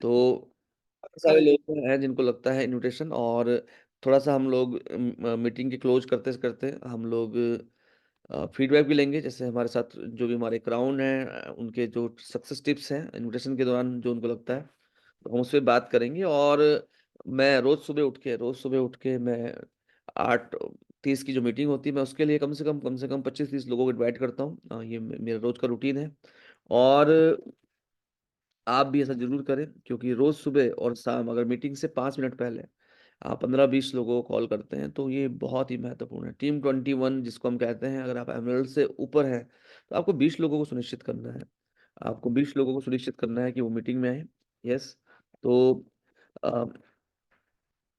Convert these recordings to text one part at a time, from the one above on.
तो काफ़ी सारे लोग हैं जिनको लगता है इन्विटेशन और थोड़ा-सा हम लोग मीटिंग के क्लोज़ करते-करते हम लोग फीडबैक भी लेंगे। जैसे हमारे साथ जो भी हमारे क्राउन हैं उनके जो सक्सेस टिप्स हैं इन्विटेशन के दौरान जो उनको लगता है, तो हम उस पे बात करेंगे और मैं रोज़ सुबह उठ के मैं 8:30 की जो मीटिंग होती है, मैं उसके लिए कम से कम 25-30 लोगों को इनवाइट करता हूँ। ये मेरा रोज़ का रूटीन है और आप भी ऐसा ज़रूर करें क्योंकि रोज़ सुबह और शाम अगर मीटिंग से 5 मिनट पहले आप 15-20 लोगों को कॉल करते हैं, तो ये बहुत ही महत्वपूर्ण है। टीम 21 जिसको हम कहते हैं, अगर आप एमएलएल से ऊपर हैं, तो आपको 20 लोगों को सुनिश्चित करना है। आपको 20 लोगों को सुनिश्चित करना है कि वो मीटिंग में आएँ। यस, तो अ,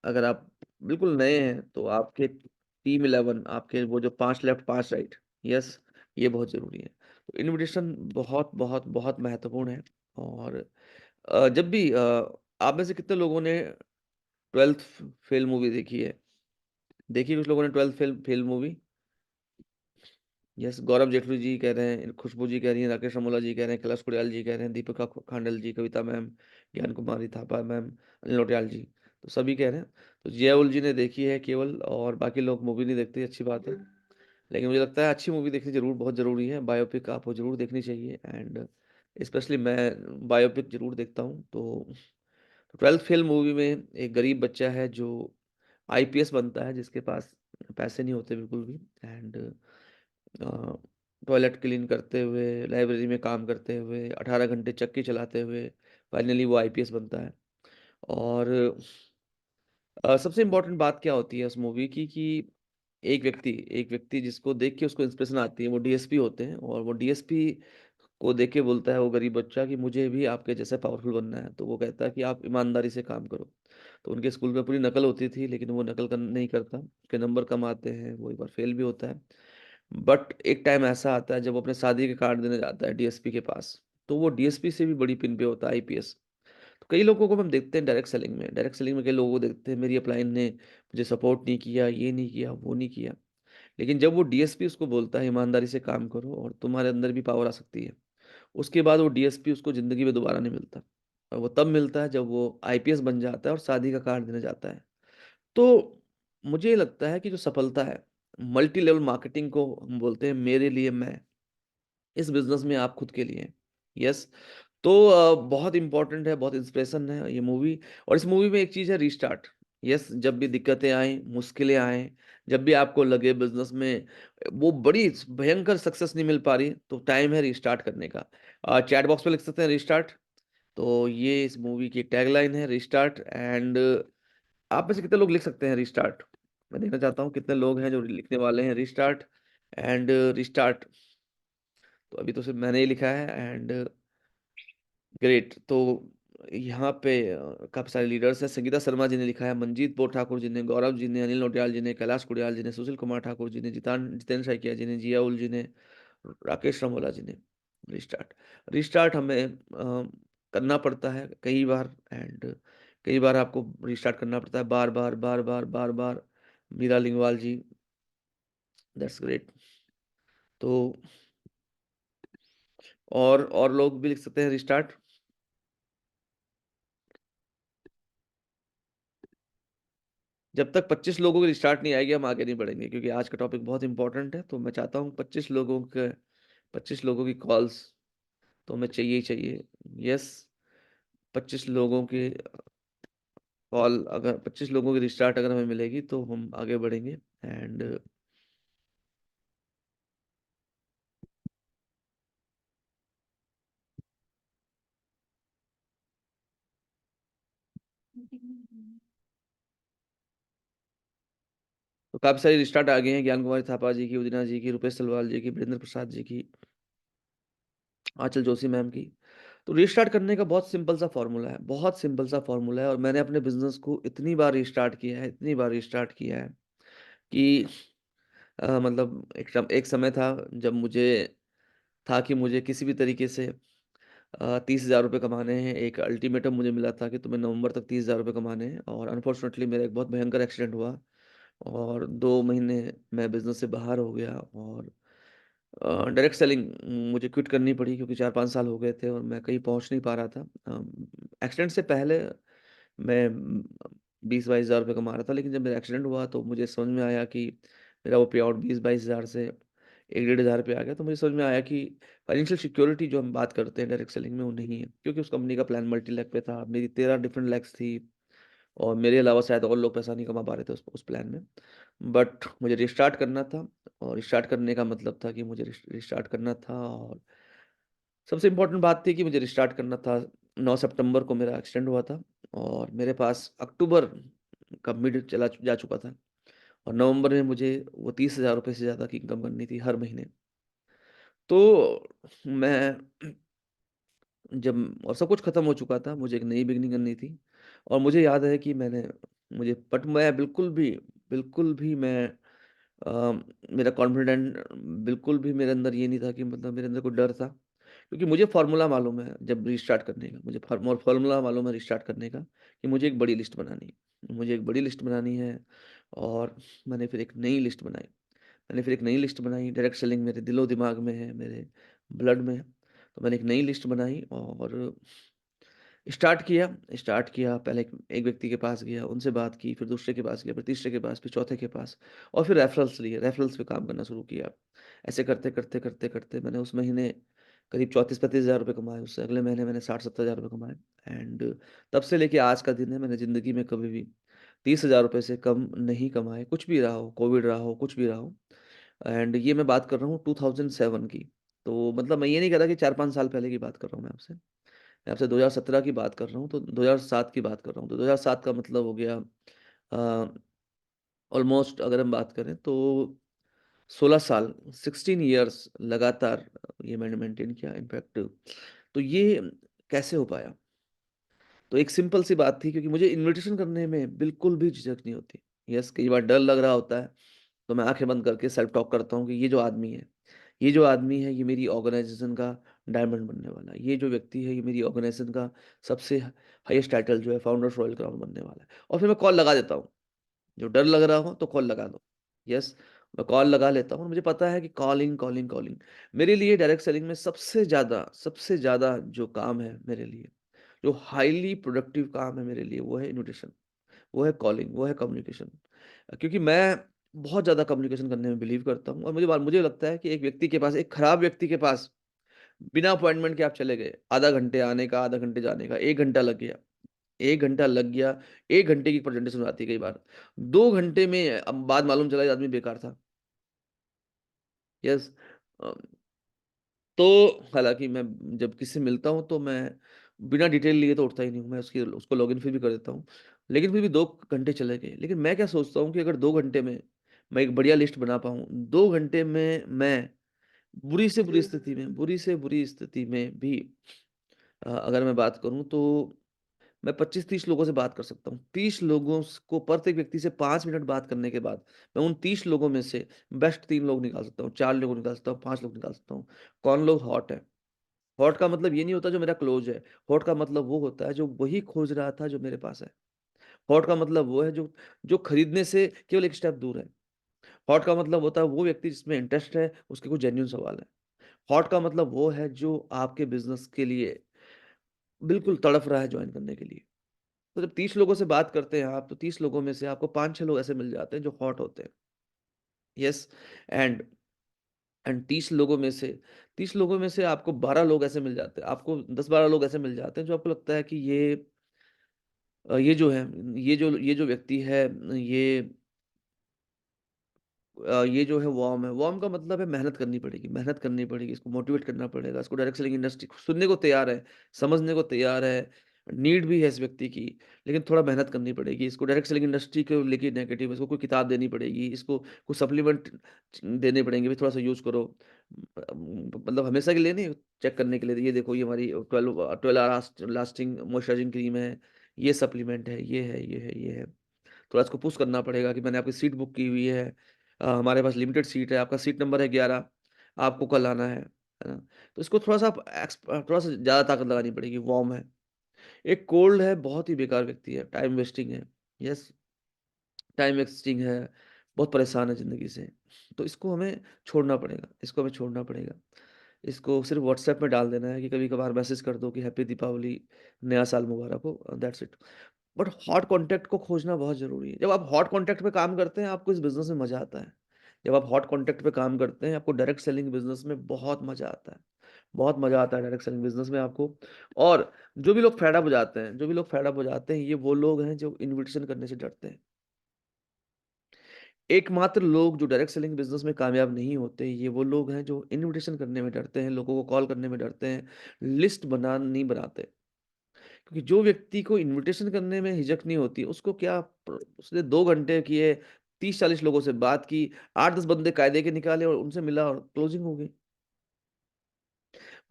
अगर आप बिल्कुल नए हैं, तो आपके टीम 11 आपके वो जो 5 लेफ्ट 5 राइट, यस, ये बहुत ज़रूरी है। तो इन्विटेशन बहुत, बहुत, बहुत महत्वपूर्ण है और जब भी आप में से कितने लोगों ने 12th फ़ेल मूवी देखी है? देखी है कुछ लोगों ने 12th फ़ेल मूवी? यस, गौरव जेठली जी कह रहे हैं, खुशबू जी कह रही हैं, राकेश अमोला जी कह रहे हैं, कैलाश कुडियाल जी कह रहे हैं, दीपिका खांडल जी, कविता मैम, ज्ञान कुमारी थापा मैम, अनिल नौटियाल जी, तो सभी कह रहे हैं। तो जियाउल जी ने देखी है केवल और बाकी लोग मूवी नहीं देखते, अच्छी बात है। लेकिन मुझे लगता है अच्छी मूवी देखनी ज़रूर बहुत ज़रूरी है, बायोपिक आपको ज़रूर देखनी चाहिए एंड स्पेशली मैं बायोपिक ज़रूर देखता हूँ। तो 12th फ़ेल मूवी में एक गरीब बच्चा है जो आईपीएस बनता है, जिसके पास पैसे नहीं होते बिल्कुल भी एंड अ, टॉयलेट क्लीन करते हुए, लाइब्रेरी में काम करते हुए, 18 घंटे चक्की चलाते हुए, फाइनली वो आईपीएस बनता है। और सबसे इम्पोर्टेंट बात क्या होती है उस मूवी की कि एक व्यक्ति जिसको देख के उसको इंस्पिरेशन आती है, वो डीएसपी होते हैं और वो डीएसपी को देख के बोलता है वो गरीब बच्चा कि मुझे भी आपके जैसा पावरफुल बनना है। तो वो कहता है कि आप ईमानदारी से काम करो। तो उनके स्कूल में पूरी नकल होती थी लेकिन वो नकल नहीं करता। उसके नंबर कम आते हैं, वो एक बार फेल भी होता है। बट एक टाइम ऐसा आता है जब वो अपने शादी के कार्ड देने जाता है डीएसपी के पास, तो वो डीएसपी से भी बड़ी पिन पे होता है आईपीएस। तो कई लोगों को हम देखते हैं डायरेक्ट सेलिंग में कई लोगों को देखते हैं मेरी अपलाइन ने मुझे सपोर्ट नहीं किया, ये नहीं किया, वो नहीं किया। लेकिन जब वो डीएसपी उसको बोलता है ईमानदारी से काम करो और तुम्हारे अंदर भी पावर आ सकती है। उसके बाद वो डीएसपी उसको ज़िंदगी में दोबारा नहीं मिलता। और वो तब मिलता है जब वो आईपीएस बन जाता है और शादी का कार्ड देने जाता है। तो मुझे लगता है कि जो सफलता है, मल्टी लेवल मार्केटिंग को हम बोलते हैं मेरे लिए मैं, इस बिज़नेस में आप खुद के लिए हैं। यस, तो बहुत इम्पोर्टेंट है, बहुत इंस्पिरेशन है ये मूवी और इस मूवी में एक चीज़ है रीस्टार्ट। यस, जब भी दिक्कतें आएँ, मुश्किलें आएँ, जब भी आपको लगे बिज़नेस में वो बड़ी भयंकर सक्सेस नहीं मिल पा रही, तो टाइम है रीस्टार्ट करने का। चैट बॉक्स में लिख सकते हैं रीस्टार्ट, तो ये इस मूवी की टैगलाइन है रीस्टार्ट एंड आप में से कितने लोग लिख सकते हैं रीस्टार्ट? मैं देखना चाहता हूँ कितने लोग हैं जो लिखने वाले हैं रीस्टार्ट एंड रीस्टार्ट। तो अभी तो सिर्फ़ मैंने ही लिखा है एंड ग्रेट। तो यहाँ पे काफ़ी सारे लीडर्स हैं। संगीता शर्मा जी ने लिखा है, मनजीत बोर ठाकुर जी ने, गौरव जी ने, अनिल नौटियाल जी ने, कैलाश कुडियाल जी ने, सुशील कुमार ठाकुर जी ने, जितेंद्र सैकिया जी ने, जियाउल जी ने, राकेश रामोला जी ने। रिस्टार्ट, रिस्टार्ट हमें करना पड़ता है कई बार एंड कई बार आपको रिस्टार्ट करना पड़ता है बार-बार, बार-बार, बार-बार। मीरा लिंगवाल जी, दैट्स ग्रेट। तो और लोग भी लिख सकते हैं रिस्टार्ट। जब तक 25 लोगों की रिस्टार्ट नहीं आएगी, हम आगे नहीं बढ़ेंगे क्योंकि आज का टॉपिक बहुत इम्पोर्टेंट है। तो मैं चाहता हूँ 25 लोगों की कॉल्स तो हमें चाहिए ही चाहिए। यस, 25 लोगों की कॉल अगर 25 लोगों की रिस्टार्ट अगर हमें मिलेगी तो हम आगे बढ़ेंगे एंड तो काफ़ी सारी रिस्टार्ट आ गई हैं ज्ञान कुमारी थापा जी की, उदिना जी की, रूपेश तलवार जी की, वीरेंद्र प्रसाद जी की, आंचल जोशी मैम की। तो रिस्टार्ट करने का बहुत सिंपल सा फ़ॉर्मूला है, बहुत सिंपल सा फ़ॉर्मूला है और मैंने अपने बिज़नेस को इतनी बार रिस्टार्ट किया है, इतनी बार रिस्टार्ट किया है कि मतलब एक समय था जब मुझे था कि मुझे किसी भी तरीके से 30,000 रुपए कमाने हैं। एक अल्टीमेटम मुझे मिला था कि तुम्हें नवंबर तक 30,000 रुपए कमाने हैं और अनफॉर्चुनेटली मेरा एक बहुत भयंकर एक्सीडेंट हुआ और 2 महीने मैं बिज़नेस से बाहर हो गया और डायरेक्ट सेलिंग मुझे क्विट करनी पड़ी क्योंकि 4-5 साल हो गए थे और मैं कहीं पहुँच नहीं पा रहा था। एक्सीडेंट से पहले मैं 20-22 हज़ार रुपए कमा रहा था, लेकिन जब मेरा एक्सीडेंट हुआ तो मुझे समझ में आया कि मेरा वो पे आउट 20-22 हज़ार से 1 डेढ़ हज़ार पे आ गया। तो मुझे समझ में आया कि फाइनेंशियल सिक्योरिटी जो हम बात करते हैं डायरेक्ट सेलिंग में, वो नहीं है। क्योंकि उस कंपनी का प्लान मल्टी लैग पे था, मेरी 13 डिफरेंट लैग्स थी और मेरे अलावा शायद और लोग पैसा नहीं कमा पा रहे थे उस प्लान में। बट मुझे रिस्टार्ट करना था और रिस्टार्ट करने का मतलब था कि मुझे रिस्टार्ट करना था और सबसे इम्पोर्टेंट बात थी कि मुझे रिस्टार्ट करना था। 9 सितंबर को मेरा एक्सीडेंट हुआ था और मेरे पास अक्टूबर का मिड चला जा चुका था और नवंबर में मुझे वो 30,000 रुपए से ज़्यादा की इनकम करनी थी हर महीने। तो मैं जब और सब कुछ खत्म हो चुका था, मुझे एक नई बिगिनिंग करनी थी और मुझे याद है कि मुझे बट मैं बिल्कुल भी मैं मेरा कॉन्फिडेंट बिल्कुल भी मेरे अंदर ये नहीं था कि मतलब मेरे अंदर कोई डर था। क्योंकि मुझे फ़ॉर्मूला मालूम है जब रिस्टार्ट करने का, मुझे फ़ॉर्मूला मालूम है रिस्टार्ट करने का कि मुझे एक बड़ी लिस्ट बनानी है। मुझे एक बड़ी लिस्ट बनानी है और मैंने फिर एक नई लिस्ट बनाई। डायरेक्ट सेलिंग मेरे दिलो-दिमाग में है, मेरे ब्लड में है। तो मैंने एक नई लिस्ट बनाई और स्टार्ट किया, पहले एक एक व्यक्ति के पास गया, उनसे बात की, फिर दूसरे के पास गया, फिर तीसरे के पास, फिर चौथे के पास और फिर रेफरल्स पे काम करना शुरू किया। ऐसे करते मैंने उस महीने करीब 34-35 हज़ार रुपए कमाए, उससे अगले महीने मैंने 60-70 हज़ार रुपए कमाए एंड तब से लेके आज का दिन है, मैंने ज़िंदगी में कभी भी 30 हज़ार रुपए से कम नहीं कमाए, कुछ भी रहा हो, कोविड रहा हो, कुछ भी रहा हो एंड ये मैं बात कर रहा हूँ 2007 की। तो मतलब मैं ये नहीं कह रहा कि 4-5 साल पहले की बात कर रहा हूँ मैं आपसे। मैं आपसे 2017 की बात कर रहा हूँ, तो 2007 की बात कर रहा हूँ। तो 2007 का मतलब हो गया अ, ऑलमोस्ट अगर हम बात करें तो 16 साल, 16 इयर्स लगातार ये मैंने मेंटेन किया इनफैक्ट तो ये कैसे हो पाया? तो एक सिंपल सी बात थी क्योंकि मुझे इन्विटेशन करने में बिल्कुल भी झिझक नहीं होती। यस, कई बार डर लग रहा होता है, तो मैं आँखें बंद करके सेल्फ टॉक करता हूँ कि ये जो आदमी है, ये मेरी ऑर्गनाइज़ेशन का डायमंड बनने वाला है। ये जो व्यक्ति है, ये मेरी ऑर्गनाइज़ेशन का सबसे हाईएस्ट टाइटल जो है फाउंडर्स रॉयल क्राउन बनने वाला है। और फिर मैं कॉल लगा देता हूँ। जो डर लग रहा हो तो कॉल लगा दो। यस, मैं कॉल लगा लेता हूँ और मुझे पता है कि कॉलिंग मेरे लिए डायरेक्ट सेलिंग में सबसे ज़्यादा जो काम है मेरे लिए, जो हाइली प्रोडक्टिव काम है मेरे लिए वो है इन्विटेशन, वो है कॉलिंग, वो है कम्युनिकेशन। क्योंकि मैं बहुत ज़्यादा कम्युनिकेशन करने में बिलीव करता हूँ और मुझे लगता है कि एक व्यक्ति के पास, एक खराब व्यक्ति के पास बिना अपॉइंटमेंट के आप चले गए, आधा घंटे आने का, आधा घंटे जाने का, 1 घंटा लग गया। 1 घंटा लग गया, 1 घंटे की प्रेज़ेंटेशन आती है कई बार। 2 घंटे में बाद मालूम चला ये आदमी बेकार था। यस अ, तो हालाँकि मैं जब किसी से मिलता हूँ तो मैं बिना डिटेल लिए तो उठता ही नहीं हूँ, मैं उसको लॉगिन फिर भी कर देता हूँ। लेकिन फिर भी 2 घंटे चले गए। लेकिन मैं क्या सोचता हूँ कि अगर 2 घंटे में मैं एक बढ़िया लिस्ट बना पाऊँ, 2 घंटे में मैं बुरी से बुरी स्थिति में भी अगर मैं बात करूँ तो मैं 25-30 लोगों से बात कर सकता हूँ। 30 लोगों स को प्रत्येक व्यक्ति से 5 मिनट बात करने के बाद, मैं उन 30 लोगों में से बेस्ट 3 लोग निकाल सकता हूँ, 4 लोग निकाल सकता हूँ, 5 लोग निकाल सकता हूँ। कौन लोग हॉट है। हॉट का मतलब ये नहीं होता जो मेरा क्लोज़ है। हॉट का मतलब वो होता है जो वही खोज रहा था जो मेरे पास है। हॉट का मतलब वो है जो जो खरीदने से केवल 1 स्टेप दूर है। हॉट का मतलब होता है वो व्यक्ति जिसमें इंटरेस्ट है, उसके कुछ जेन्युइन सवाल है। हॉट का मतलब वो है जो आपके बिज़नेस के लिए बिल्कुल तड़फ रहा है जॉइन करने के लिए। तो जब 30 लोगों से बात करते हैं आप, तो 30 लोगों में से आपको 5-6 लोग ऐसे मिल जाते हैं जो हॉट होते हैं। यस एंड 30 लोगों में से आपको 12 लोग ऐसे मिल जाते हैं। आपको 10-12 लोग ऐसे मिल जाते हैं जो आपको लगता है कि ये जो है, ये जो व्यक्ति है, ये ये जो है वार्म है। वार्म का मतलब है मेहनत करनी पड़ेगी, इसको मोटिवेट करना पड़ेगा, इसको डायरेक्ट सेलिंग इंडस्ट्री सुनने को तैयार है, समझने को तैयार है, नीड भी है इस व्यक्ति की, लेकिन थोड़ा मेहनत करनी पड़ेगी। इसको डायरेक्ट सेलिंग इंडस्ट्री को लेके नेगेटिव इसको कोई किताब देनी पड़ेगी, इसको कुछ सप्लीमेंट देने पड़ेंगे, भाई थोड़ा-सा यूज़ करो। मतलब हमेशा के लिए नहीं, चेक करने के लिए, ये देखो ये हमारी 12 आवर्स लास्टिंग मॉइस्चराइजिंग क्रीम है, ये सप्लीमेंट है, ये है। थोड़ा इसको पुश करना पड़ेगा कि मैंने आपकी सीट बुक की हुई है। हमारे पास लिमिटेड सीट है, आपका सीट नंबर है 11, आपको कल आना है ना? तो इसको थोड़ा-सा थोड़ा-सा ज़्यादा ताकत लगानी पड़ेगी, वार्म है। एक कोल्ड है, बहुत ही बेकार व्यक्ति है, टाइम वेस्टिंग है। यस, टाइम वेस्टिंग है, बहुत परेशान है ज़िंदगी से। तो इसको हमें छोड़ना पड़ेगा, इसको हमें छोड़ना पड़ेगा। इसको सिर्फ़ व्हाट्सएप में डाल देना है कि कभी-कभार मैसेज कर दो कि हैप्पी दीपावली, नया साल मुबारक हो, that's it. But hot contact को खोजना बहुत ज़रूरी है। जब आप हॉट कॉन्टैक्ट पे काम करते हैं, आपको इस बिज़नेस में मज़ा आता है। जब आप हॉट कॉन्टैक्ट पे काम करते हैं, आपको डायरेक्ट सेलिंग बिज़नेस में बहुत मज़ा आता है। बहुत मज़ा आता है डायरेक्ट सेलिंग बिज़नेस में आपको। और जो भी लोग फेड अप हो जाते हैं, जो भी लोग फेड अप हो जाते हैं, ये वो लोग हैं जो इन्विटेशन करने से डरते हैं। एकमात्र लोग जो डायरेक्ट सेलिंग बिज़नेस में कामयाब नहीं होते, ये वो लोग हैं जो इन्विटेशन करने में डरते हैं, लोगों को कॉल करने में डरते हैं, लिस्ट नहीं बनाते। क्योंकि जो व्यक्ति को इन्विटेशन करने में हिचक नहीं होती, उसको क्या उसने 2 घंटे किए, 30-40 लोगों से बात की, 8-10 बंदे कायदे के निकाले और उनसे मिला और क्लोजिंग हो गई।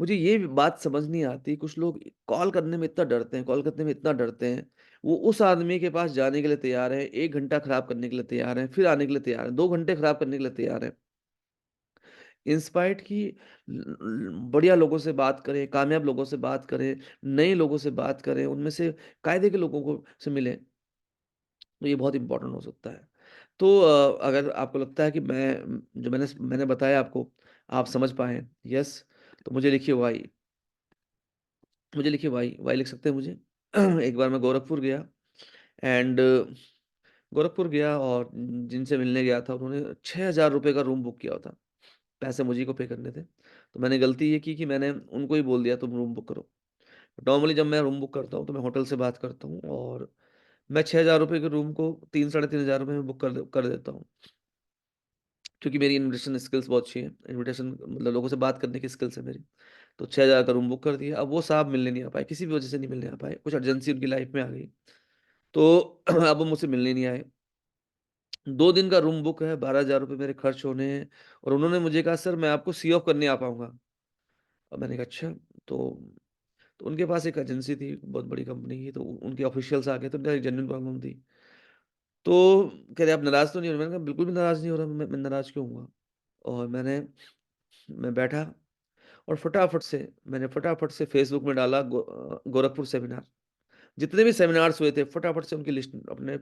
मुझे ये बात समझ नहीं आती, कुछ लोग कॉल करने में इतना डरते हैं, कॉल करने में इतना डरते हैं, वो उस आदमी के पास जाने के लिए तैयार हैं, 1 घंटा खराब करने के लिए तैयार हैं, फिर आने के लिए तैयार हैं, 2 घंटे खराब करने के लिए तैयार हैं। इंस्पायर्ड कि बढ़िया लोगों से बात करें, कामयाब लोगों से बात करें, नए लोगों से बात करें, उनमें से कायदे के लोगों को से मिलें, तो ये बहुत इम्पोर्टेंट हो सकता है। तो अगर आपको लगता है कि जो मैंने बताया आपको, आप समझ पाए हैं, यस, तो मुझे लिखिए वाई। मुझे लिखिए वाई, वाई लिख सकते हैं मुझे? एक बार मैं गोरखपुर गया एंड गोरखपुर गया और जिनसे मिलने गया था उन्होंने ₹6000 का रूम बुक किया था। पैसे मुझी को पे करने थे। तो मैंने गलती ये की कि मैंने उनको ही बोल दिया तुम रूम बुक करो। नॉर्मली जब मैं रूम बुक करता हूँ तो मैं होटल से बात करता हूँ और मैं ₹6000 के रूम को 3 साढ़े 3 हज़ार रुपए में बुक कर देता हूँ। क्योंकि मेरी इन्विटेशन स्किल्स बहुत अच्छी है। इन्विटेशन मतलब लोगों से बात करने की स्किल्स है मेरी। तो 6000 का रूम बुक कर दिया। अब वो साहब मिलने नहीं आ पाए, किसी भी वजह से नहीं मिलने आ पाए। कुछ अर्जेंसी उनकी लाइफ में आ गई। तो अब वो मुझसे मिलने नहीं आए। 2 दिन का रूम बुक है, ₹12,000 मेरे खर्च होने हैं और उन्होंने मुझे कहा सर मैं आपको सी ऑफ करने आ पाऊँगा। और मैंने कहा अच्छा, तो तो उनके पास एक एजेंसी थी, बहुत बड़ी कंपनी की, तो उनके ऑफिशियल्स आ गए, तो उनका एक जेन्युइन प्रॉब्लम थी। तो कह रहे आप नाराज़ तो नहीं हो रहे? मैंने कहा बिल्कुल भी नाराज़ नहीं हो रहा, मैं नाराज़ क्यों होऊँगा? और मैं बैठा और फटाफट से फेसबुक में डाला गोरखपुर सेमिनार। जितने भी सेमिनार्स हुए थे, फटाफट से उनकी लिस्ट अपने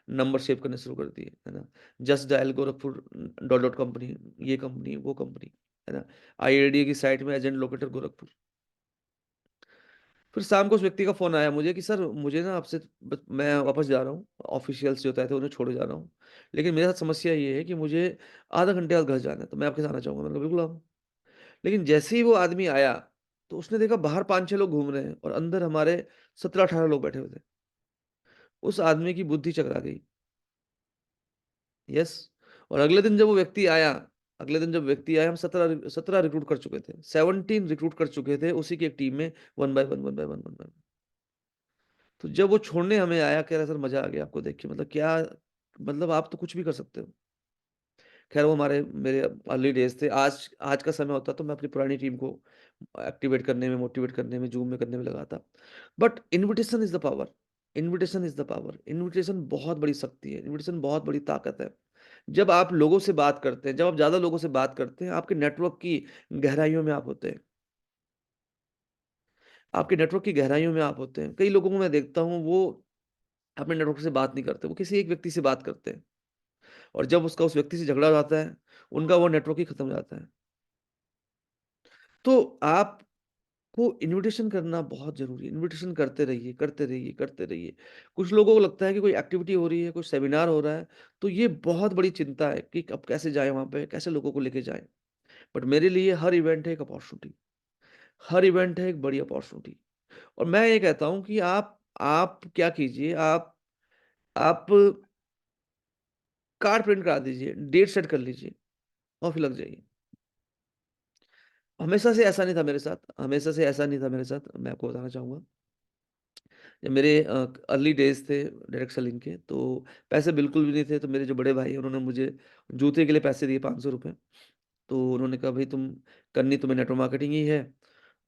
नंबर सेव करने शुरू कर दिए, है ना? Just dial Gorakhpur dot dot company, ये कंपनी, वो कंपनी, है ना? आईआईडी की साइट में एजेंट लोकेटर गोरखपुर। फिर शाम को उस व्यक्ति का फ़ोन आया मुझे कि सर मुझे ना आपसे ब मैं वापस जा रहा हूँ, ऑफ़िशियल्स जो तय थे उन्हें छोड़े जा रहा हूँ। लेकिन मेरे साथ समस्या ये है कि मुझे आधा घंटे बाद घर जाना है, तो मैं आपके साथ आना चाहूँगा। मैंने कहा बिल्कुल आओ। लेकिन जैसे ही वो आदमी आया, तो उसने देखा बाहर 5-6 लोग घूम रहे हैं और अंदर हमारे 17-18 लोग बैठे हुए थे। उस आदमी की बुद्धि चकरा गई। यस। और अगले दिन जब व्यक्ति आया हम 17 रिक्रूट कर चुके थे। 17 रिक्रूट कर चुके थे उसी की एक टीम में 1 बाय 1, 1 बाय 1, 1 बाय 1। तो जब वो छोड़ने हमें आया, कह रहा सर मज़ा आ गया आपको देख के, मतलब क्या, मतलब आप तो कुछ भी कर सकते हो। ख़ैर वो मेरे अर्ली डेज़ थे। आज आज का समय होता तो मैं अपनी पुरानी टीम को एक्टिवेट करने में, मोटिवेट करने में, ज़ूम में करने में लगाता। But invitation is the power, invitation is the power. Invitation बहुत बड़ी शक्ति है, इन्विटेशन बहुत बड़ी ताकत है। जब आप लोगों से बात करते हैं, जब आप ज़्यादा लोगों से बात करते हैं, आपके नेटवर्क की गहराइयों में आप होते हैं। आपके नेटवर्क की गहराइयों में आप होते हैं। कई लोगों को मैं देखता हूँ वो अपने नेटवर्क से बात नहीं करते, वो किसी एक व्यक्ति से बात करते हैं और जब उसका उस व्यक्ति से झगड़ा हो जाता है, उनका वो नेटवर्क ही खत्म हो जाता है। तो आपको इन्विटेशन करना बहुत ज़रूरी है। इन्विटेशन करते रहिए, करते रहिए, करते रहिए। कुछ लोगों को लगता है कि कोई एक्टिविटी हो रही है, कोई सेमिनार हो रहा है, तो ये बहुत बड़ी चिंता है कि अब कैसे जाएँ वहाँ पे, कैसे लोगों को लेके जाएँ। बट मेरे लिए हर इवेंट है एक अपॉर्च्युनिटी, हर इवेंट है एक बड़ी अपॉर्च्युनिटी। और मैं ये कहता हूँ कि आप क्या कीजिए, आप कार्ड प्रिंट करा दीजिए, डेट सेट कर लीजिए और फिर लग जाइए। हमेशा से ऐसा नहीं था मेरे साथ, हमेशा से ऐसा नहीं था मेरे साथ, मैं आपको बताना चाहूँगा। जब मेरे अर्ली डेज़ थे डायरेक्ट सेलिंग के, तो पैसे बिल्कुल भी नहीं थे, तो मेरे जो बड़े भाई हैं, उन्होंने मुझे जूते के लिए पैसे दिए ₹500। तो उन्होंने कहा, "भई करनी तुम्हें नेटवर्क मार्केटिंग ही है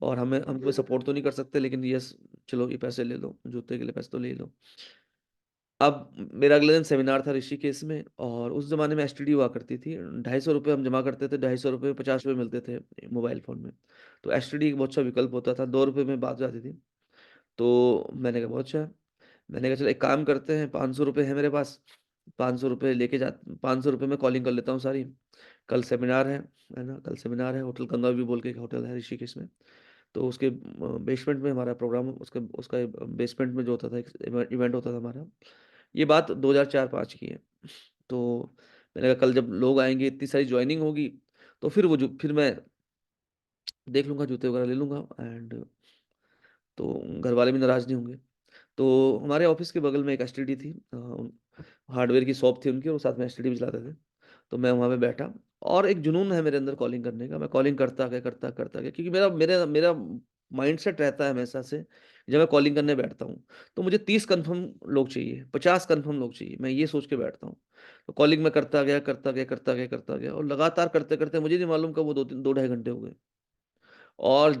और हम तुम्हें सपोर्ट तो नहीं कर सकते, लेकिन यस, चलो ये पैसे ले लो, जूते के लिए पैसे तो ले लो।" अब मेरा अगले दिन सेमिनार था ऋषिकेश में और उस ज़माने में एसटीडी हुआ करती थी। ₹250 हम जमा करते थे, ₹250 में ₹50 मिलते थे मोबाइल फ़ोन में। तो एसटीडी एक बहुत अच्छा विकल्प होता था, ₹2 में बात हो जाती थी। तो मैंने कहा बहुत अच्छा है। मैंने कहा चलो एक काम करते हैं, ₹500 है मेरे पास, ₹500 लेके जा ₹500 में कॉलिंग कर लेता हूँ सारी। कल सेमिनार है ना? कल सेमिनार है, होटल गंगा व्यू बोल के एक होटल है ऋषिकेश में। तो उसके बेसमेंट में हमारा प्रोग्राम उसका उसका बेसमेंट में जो होता था एक इवेंट होता था हमारा। ये बात 2004-5 की है। तो मैंने कहा कल जब लोग आएँगे, इतनी सारी जॉइनिंग होगी, तो फिर मैं देख लूँगा, जूते वगैरह ले लूँगा एंड तो घरवाले भी नाराज़ नहीं होंगे। तो हमारे ऑफ़िस के बगल में एक एसटीडी थी, हार्डवेयर की शॉप थी उनकी और साथ में एसटीडी भी चलाते थे। तो मैं वहाँ पे बैठा और एक जुनून है मेरे अंदर कॉलिंग करने का, मैं कॉलिंग करता गया क्योंकि मेरा मेरा मेरा माइंडसेट रहता है हमेशा से, जब मैं कॉलिंग करने बैठता हूँ, तो मुझे 30 कन्फर्म लोग चाहिए, 50 कन्फर्म लोग चाहिए, मैं ये सोच के बैठता हूँ। तो कॉलिंग मैं करता गया और लगातार करते-करते मुझे नहीं मालूम कब वो 2-3 2 ढाई घंटे हो गए। और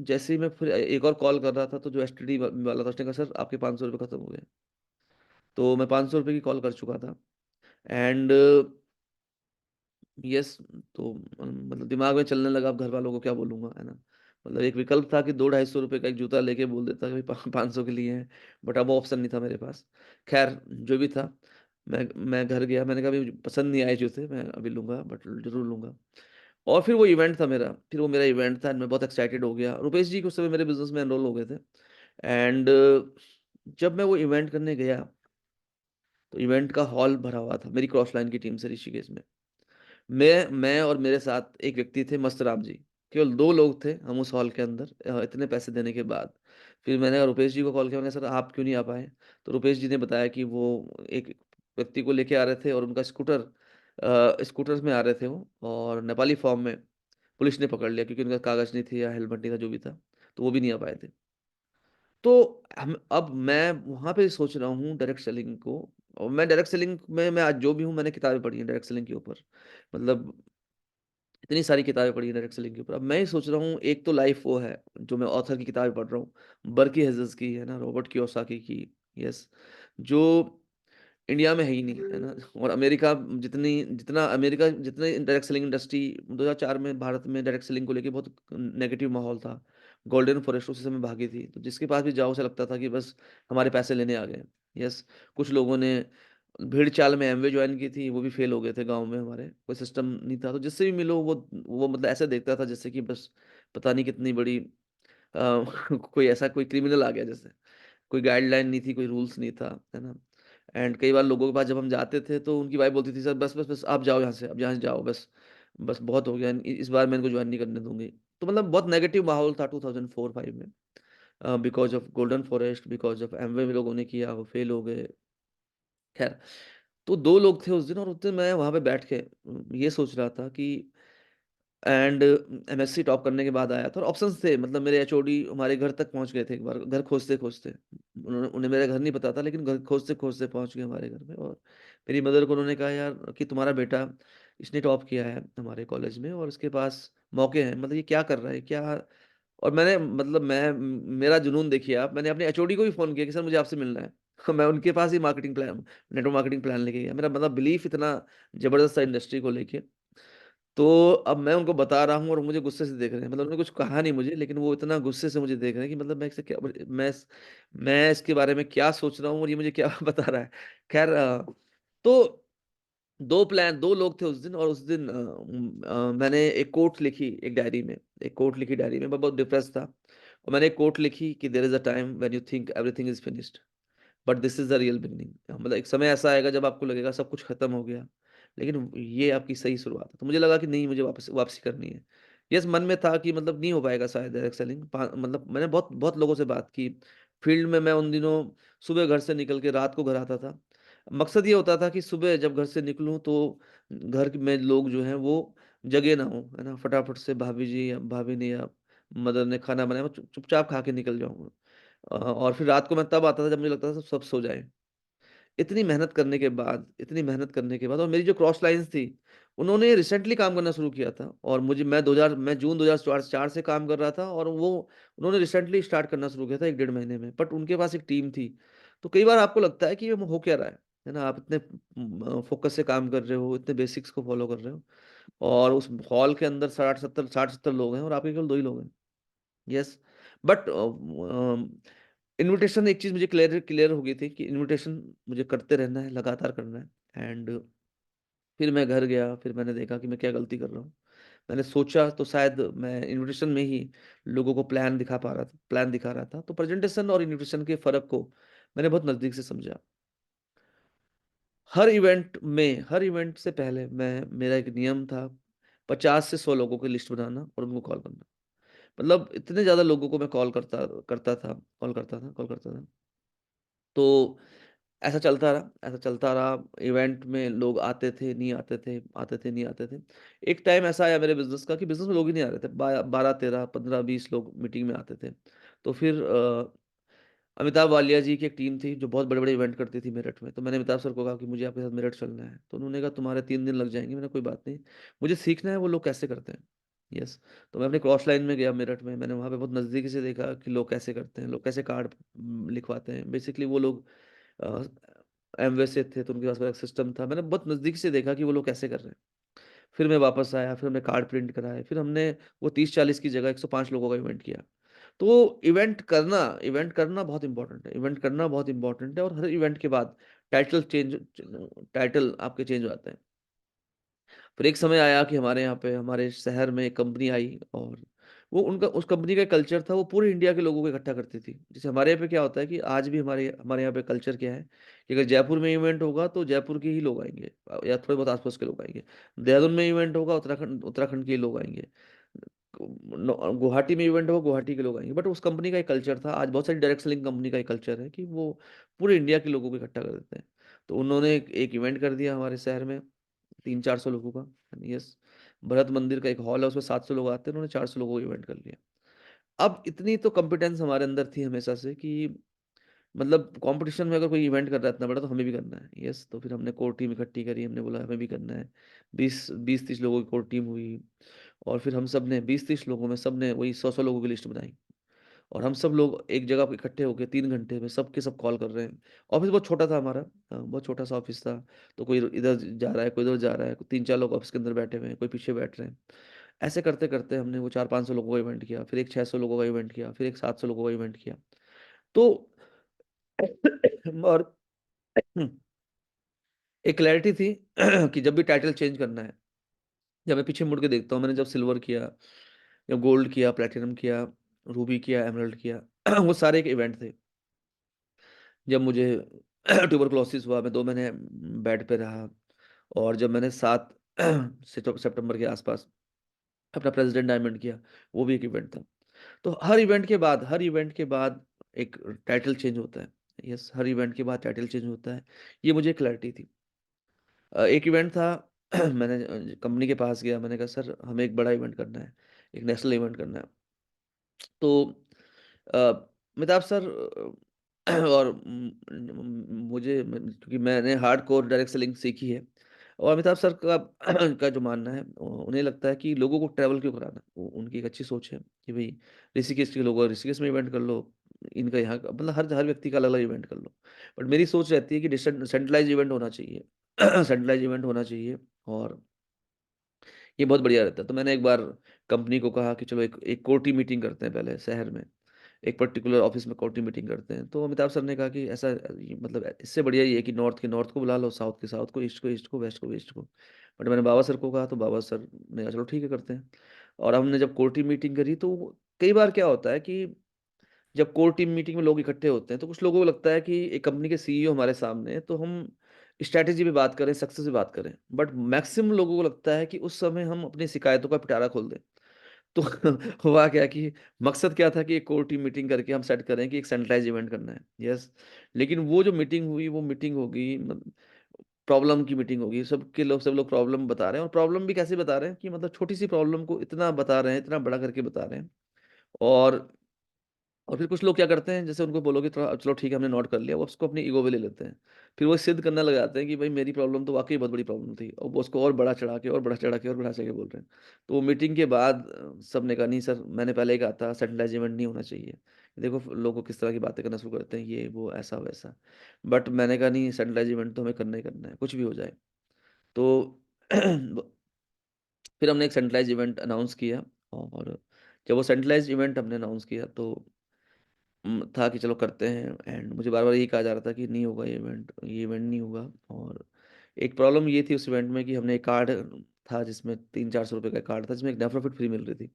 जैसे ही मैं फिर एक और कॉल कर रहा था, तो जो एसटीडी वाला था उसने कहा, "सर आपके ₹500 खत्म हो गए।" तो मैं ₹500 की कॉल कर चुका था एंड यस, तो मतलब दिमाग में चलने लगा अब घरवालों को क्या बोलूँगा, है ना? मतलब एक विकल्प था कि 2 ₹250 का एक जूता लेके बोल देता कि भई 500 के लिए है, बट अब वो ऑप्शन नहीं था मेरे पास। ख़ैर जो भी था, मैं घर गया, मैंने कहा अभी मुझे पसंद नहीं आए जूते, मैं अभी लूँगा बट ज़रूर लूँगा। और फिर वो इवेंट था मेरा, फिर वो मेरा इवेंट था एंड मैं बहुत एक्साइटेड हो गया। रुपेश जी उस समय मेरे बिज़नेस में एनरोल हो गए थे एंड जब मैं वो इवेंट करने गया, तो इवेंट का हॉल भरा हुआ था, मेरी क्रॉस लाइन की टीम से ऋषिकेश में। मैं और मेरे साथ एक व्यक्ति थे मस्तराम जी, केवल 2 लोग थे हम उस हॉल के अंदर इतने पैसे देने के बाद। फिर मैंने रुपेश जी को कॉल किया, मैंने कहा सर आप क्यों नहीं आ पाए? तो रुपेश जी ने बताया कि वो एक व्यक्ति को लेके आ रहे थे और उनका स्कूटर में आ रहे थे वो और नेपाली फ़ॉर्म में पुलिस ने पकड़ लिया क्योंकि उनका कागज़ नहीं थे या हेलमेट नहीं था जो भी था, तो वो भी नहीं आ पाए थे। तो हम अब मैं वहाँ पे सोच रहा हूँ डायरेक्ट सेलिंग को और मैं डायरेक्ट सेलिंग में मैं आज जो भी हूँ मैंने किताबें पढ़ी हैं डायरेक्ट सेलिंग के ऊपर। मतलब इतनी सारी किताबें पढ़ी हैं डायरेक्ट सेलिंग के ऊपर। अब मैं ये सोच रहा हूँ एक तो लाइफ़ वो है जो मैं ऑथर की किताबें पढ़ रहा हूँ, बर्की हेज़ेस की, है ना? रॉबर्ट कियोसाकी की, यस, जो इंडिया में है ही नहीं, है ना? और अमेरिका जितने डायरेक्ट सेलिंग इंडस्ट्री 2004 में भारत में डायरेक्ट सेलिंग को लेके बहुत नेगेटिव माहौल था। गोल्डन फॉरेस्ट उसी समय भागी थी। तो जिसके पास भी जाओ उसे लगता था कि बस हमारे पैसे लेने आ गए। यस, कुछ लोगों ने भेड़-चाल में एमवे जॉइन की थी, वो भी फेल हो गए थे गाँव में हमारे, कोई सिस्टम नहीं था। तो जिससे भी मिलो वो मतलब ऐसा देखता था जैसे कि बस पता नहीं कितनी बड़ी कोई ऐसा कोई क्रिमिनल आ गया जैसे। कोई गाइडलाइन नहीं थी, कोई रूल्स नहीं था, है ना? एंड कई बार लोगों के पास जब हम जाते थे तो उनकी वाइफ़ बोलती थी, "सर बस आप जाओ यहाँ से, अब यहाँ से जाओ बस, बस बहुत हो गया इस बार मैं इनको जॉइन नहीं करने दूँगी।" तो मतलब बहुत नेगेटिव माहौल था 2004-5 में because of golden forest, because of Amway में लोगों ने किया, वो फेल हो गए। ख़ैर, तो 2 लोग थे उस दिन और उस दिन मैं वहाँ पे बैठ के ये सोच रहा था कि एंड एमएससी टॉप करने के बाद आया था और ऑप्शंस थे मतलब मेरे एचओडी हमारे घर तक पहुँच गए थे एक बार, घर खोजते-खोजते। उन्हें मेरा घर नहीं पता था लेकिन घर खोजते-खोजते पहुँच गए हमारे घर में और मेरी मदर को उन्होंने कहा यार कि तुम्हारा बेटा इसने टॉप किया है हमारे कॉलेज में और इसके पास मौके हैं, मतलब ये क्या कर रहा है? क्या और मैंने मतलब मेरा जुनून देखिए आप, मैंने अपने एचओडी को भी फ़ोन किया कि सर मुझे आपसे मिलना है। मैं उनके पास ही नेटवर्क मार्केटिंग प्लान लेके गया। मेरा मतलब बिलीफ इतना ज़बरदस्त था इंडस्ट्री को लेके। तो अब मैं उनको बता रहा हूँ और मुझे गुस्से से देख रहे हैं। मतलब उन्होंने कुछ कहा नहीं मुझे, लेकिन वो इतना गुस्से से मुझे देख रहे हैं कि मतलब मैं इसके बारे में क्या सोच रहा हूँ और ये मुझे क्या बता रहा है। ख़ैर तो 2 लोग थे उस दिन और उस दिन मैंने एक कोट लिखी एक कोट लिखी डायरी में, मैं बहुत डिप्रेस्ड था और मैंने एक कोट लिखी कि there is a time when you think everything is finished. But this is the real beginning मतलब एक समय ऐसा आएगा जब आपको लगेगा सब कुछ खत्म हो गया, लेकिन ये आपकी सही शुरुआत है। तो मुझे लगा कि नहीं मुझे वापसी करनी है। यस मन में था कि मतलब नहीं हो पाएगा शायद डायरेक्ट सेलिंग मतलब मैंने बहुत बहुत लोगों से बात की। फील्ड में मैं उन दिनों सुबह घर से निकल के रात को घर आता था। मकसद ये होता था कि सुबह जब घर से निकलूँ तो घर में लोग जो हैं वो जगे ना हों, है ना? फटाफट से भाभी जी या भाभी ने या मदर ने खाना बनाया, मैं चुपचाप खा के निकल जाऊँगा। और फिर रात को मैं तब आता था जब मुझे लगता था सब सो जाएँ। इतनी मेहनत करने के बाद और मेरी जो क्रॉस लाइन्स थी, उन्होंने रिसेंटली काम करना शुरू किया था और मैं जून 2004 से काम कर रहा था और उन्होंने रिसेंटली स्टार्ट करना शुरू किया था 1 डेढ़ महीने में, बट उनके पास एक टीम थी। तो कई बार आपको लगता है कि ये हो क्या रहा है ना? आप इतने फ़ोकस से काम कर रहे हो, इतने बेसिक्स को फ़ॉलो कर रहे हो और उस हॉल के अंदर 60-70 लोग हैं और आपके केवल 2 ही लोग हैं। येस, बट इन्विटेशन एक चीज़ मुझे क्लियर क्लियर हो गई थी कि इन्विटेशन मुझे करते रहना है, लगातार करना है। एंड फिर मैं घर गया, फिर मैंने देखा कि मैं क्या गलती कर रहा हूँ। मैंने सोचा तो शायद मैं इन्विटेशन में ही लोगों को प्लान दिखा रहा था। तो प्रेजेंटेशन और इन्विटेशन के फ़र्क को मैंने बहुत नज़दीक से समझा। हर इवेंट से पहले मेरा एक नियम था, 50 से 100 लोगों की लिस्ट बनाना और उनको कॉल करना। मतलब इतने ज़्यादा लोगों को मैं कॉल करता था। तो ऐसा चलता रहा। इवेंट में लोग आते थे, नहीं आते थे, आते थे, नहीं आते थे। एक टाइम ऐसा आया मेरे बिज़नेस का कि बिज़नेस में लोग ही नहीं आ रहे थे। 12, 13, 15, 20 लोग मीटिंग में आते थे। तो फिर अमिताभ वालिया जी की एक टीम थी जो बहुत बड़े-बड़े इवेंट करती थी मेरठ में। तो मैंने अमिताभ सर को कहा कि मुझे आपके साथ मेरठ चलना है। तो उन्होंने कहा तुम्हारे 3 दिन लग जाएँगे। मैंने कोई बात नहीं। मुझे सीखना है वो लोग कैसे करते हैं। यस। तो मैं अपने क्रॉस लाइन में गया मेरठ में। मैंने वहाँ पे बहुत नज़दीकी से देखा कि लोग कैसे करते हैं, लोग कैसे कार्ड लिखवाते हैं। बेसिकली वो लोग अ, एमवे से थे तो उनके पास एक सिस्टम था। मैंने बहुत नज़दीक से देखा कि वो लोग कैसे कर रहे हैं। फिर मैं वापस आया, फिर हमने कार्ड प्रिंट कराए, फिर हमने वो 30-40 की जगह 105 लोगों का इवेंट किया। तो इवेंट करना बहुत इम्पोर्टेंट है। इवेंट करना बहुत इम्पोर्टेंट है और हर इवेंट के बाद टाइटल आपके चेंज हो जाते हैं। फिर एक समय आया कि हमारे यहाँ पे हमारे शहर में एक कंपनी आई और वो उनका उस कंपनी का कल्चर था, वो पूरे इंडिया के लोगों को इकट्ठा करती थी। जैसे हमारे यहाँ पे क्या होता है कि आज भी हमारे यहाँ पे कल्चर क्या है कि अगर जयपुर में इवेंट होगा तो जयपुर के ही लोग आएँगे या थोड़े बहुत आस-पास के लोग आएँगे। देहरादून में इवेंट होगा उत्तराखंड उत्तराखंड के ही लोग आएँगे। गुवाहाटी में इवेंट होगा गुवाहाटी के लोग आएँगे। बट उस कंपनी का एक कल्चर था, आज बहुत सारी डायरेक्ट सेलिंग कंपनी का एक कल्चर है कि वो पूरे इंडिया के लोगों को इकट्ठा कर देते हैं। तो उन्होंने एक इवेंट कर दिया हमारे शहर में 300-400 लोगों का। यस, भरत मंदिर का एक हॉल है उसमें 700 लोग आते हैं, उन्होंने 400 लोगों का इवेंट कर लिया। अब इतनी तो कॉम्पिटेंस हमारे अंदर थी हमेशा से कि मतलब कॉम्पिटिशन में अगर कोई इवेंट कर रहा है इतना बड़ा तो हमें भी करना है। यस, तो फिर हमने कोर टीम इकट्ठी करी, हमने बोला हमें भी करना है। 20-30 लोगों की कोर टीम हुई और फिर हम सब ने 20-30 लोगों में सबने वही 100-100 लोगों की लिस्ट बनाई। और हम सब लोग एक जगह पे इकट्ठे होके 3 घंटे में सब के सब कॉल कर रहे हैं। ऑफ़िस बहुत छोटा था हमारा बहुत छोटा-सा ऑफ़िस था। तो कोई इधर जा रहा है, कोई उधर जा रहा है, 3-4 लोग ऑफ़िस के अंदर बैठे हुए हैं, कोई पीछे बैठ रहे हैं। ऐसे करते-करते हमने वो 400-500 लोगों का इवेंट किया, फिर एक 600 लोगों का इवेंट किया, फिर एक 700 लोगों का इवेंट किया। तो और एक क्लैरिटी थी कि जब भी टाइटल चेंज करना है, जब मैं पीछे मुड़ के देखता हूँ, मैंने जब सिल्वर किया, या गोल्ड किया, प्लैटिनम किया, रूबी किया, एमराल्ड किया, वो सारे एक इवेंट थे। जब मुझे ट्यूबरकुलोसिस हुआ, मैं 2 महीने बेड पे रहा और जब मैंने 7 सितंबर के आसपास अपना प्रेसिडेंट डायमंड किया, वो भी एक इवेंट था। तो हर इवेंट के बाद एक टाइटल चेंज होता है। यस, हर इवेंट के बाद टाइटल चेंज होता है। ये मुझे क्लैरिटी थी। एक इवेंट था मैंने कंपनी के पास गया, मैंने कहा सर हमें एक बड़ा इवेंट करना है, एक नेशनल इवेंट करना है। तो अ, अमिताभ सर और क्योंकि मैंने हार्डकोर डायरेक्ट सेलिंग सीखी है और अमिताभ सर का का जो मानना है उन्हें लगता है कि लोगों को ट्रैवल क्यों कराना। उनकी एक अच्छी सोच है कि भाई ऋषिकेश के लोग ऋषिकेश में इवेंट कर लो, इनका यहाँ का मतलब हर हर व्यक्ति का अलग अलग इवेंट कर लो। बट मेरी सोच रहती है कि सेंट्रलाइज इवेंट होना चाहिए सेंट्रलाइज इवेंट होना चाहिए और ये बहुत बढ़िया रहता है। तो मैंने एक बार कंपनी को कहा कि चलो एक एक कोर टीम मीटिंग करते हैं पहले शहर में। एक पर्टिकुलर ऑफ़िस में कोर टीम मीटिंग करते हैं। तो अमिताभ सर ने कहा कि ऐसा ये मतलब इससे बढ़िया ये है कि नॉर्थ के नॉर्थ को बुला लो, साउथ के साउथ को, ईस्ट को, वेस्ट को वेस्ट को। बट मैंने बाबा सर को कहा तो बाबा सर ने कहा चलो ठीक है करते हैं। और हमने जब कोर टीम मीटिंग करी तो कई बार क्या होता है कि जब कोर टीम मीटिंग में लोग इकट्ठे होते हैं तो कुछ लोगों को लगता है कि एक कंपनी के सीईओ हमारे सामने है तो हम स्ट्रैटेजी पे बात करें, सक्सेस पे बात करें। बट मैक्सिमम लोगों को लगता है कि उस समय हम अपनी शिकायतों का पिटारा खोल दें। तो हुआ क्या कि मकसद क्या था कि एक कोर टीम मीटिंग करके हम सेट करें कि एक सेंट्रलाइज़ इवेंट करना है। यस, लेकिन वो जो मीटिंग हुई वो मीटिंग होगी प्रॉब्लम की मीटिंग होगी। सब लोग प्रॉब्लम बता रहे हैं और प्रॉब्लम भी कैसे बता रहे हैं कि मतलब छोटी-सी प्रॉब्लम को इतना बता रहे हैं, इतना बड़ा करके बता रहे हैं। और फिर कुछ लोग क्या करते हैं, जैसे उनको बोलोगे थोड़ा चलो ठीक है हमने नोट कर लिया, वो उसको अपनी ईगो पे ले लेते हैं। फिर वो सिद्ध करने लग जाते हैं कि भाई मेरी प्रॉब्लम तो वाक़ई बहुत बड़ी प्रॉब्लम थी और वो उसको और बढ़ा चढ़ा के और बढ़ा चढ़ा के और बढ़ा चढ़ा के बोल रहे हैं। तो वो मीटिंग के बाद सबने कहा नहीं सर मैंने पहले ही कहा था सेंट्रलाइज़ इवेंट नहीं होना चाहिए। देखो लोग किस तरह की बातें करना शुरू करते हैं ये वो ऐसा-वैसा। बट मैंने कहा नहीं सेंट्रलाइज़ इवेंट तो हमें करना ही करना है, कुछ भी हो जाए। तो फिर हमने एक सेंट्रलाइज़ इवेंट अनाउंस किया और जब वो सेंट्रलाइज़्ड इवेंट हमने अनाउंस किया तो था कि चलो करते हैं, एंड मुझे बार-बार यही कहा जा रहा था कि नहीं होगा ये इवेंट नहीं होगा। और एक प्रॉब्लम ये थी उस इवेंट में कि हमने एक कार्ड था जिसमें 300-400 रुपए का कार्ड था, जिसमें एक नेफ्रोफिट फ्री मिल रही थी।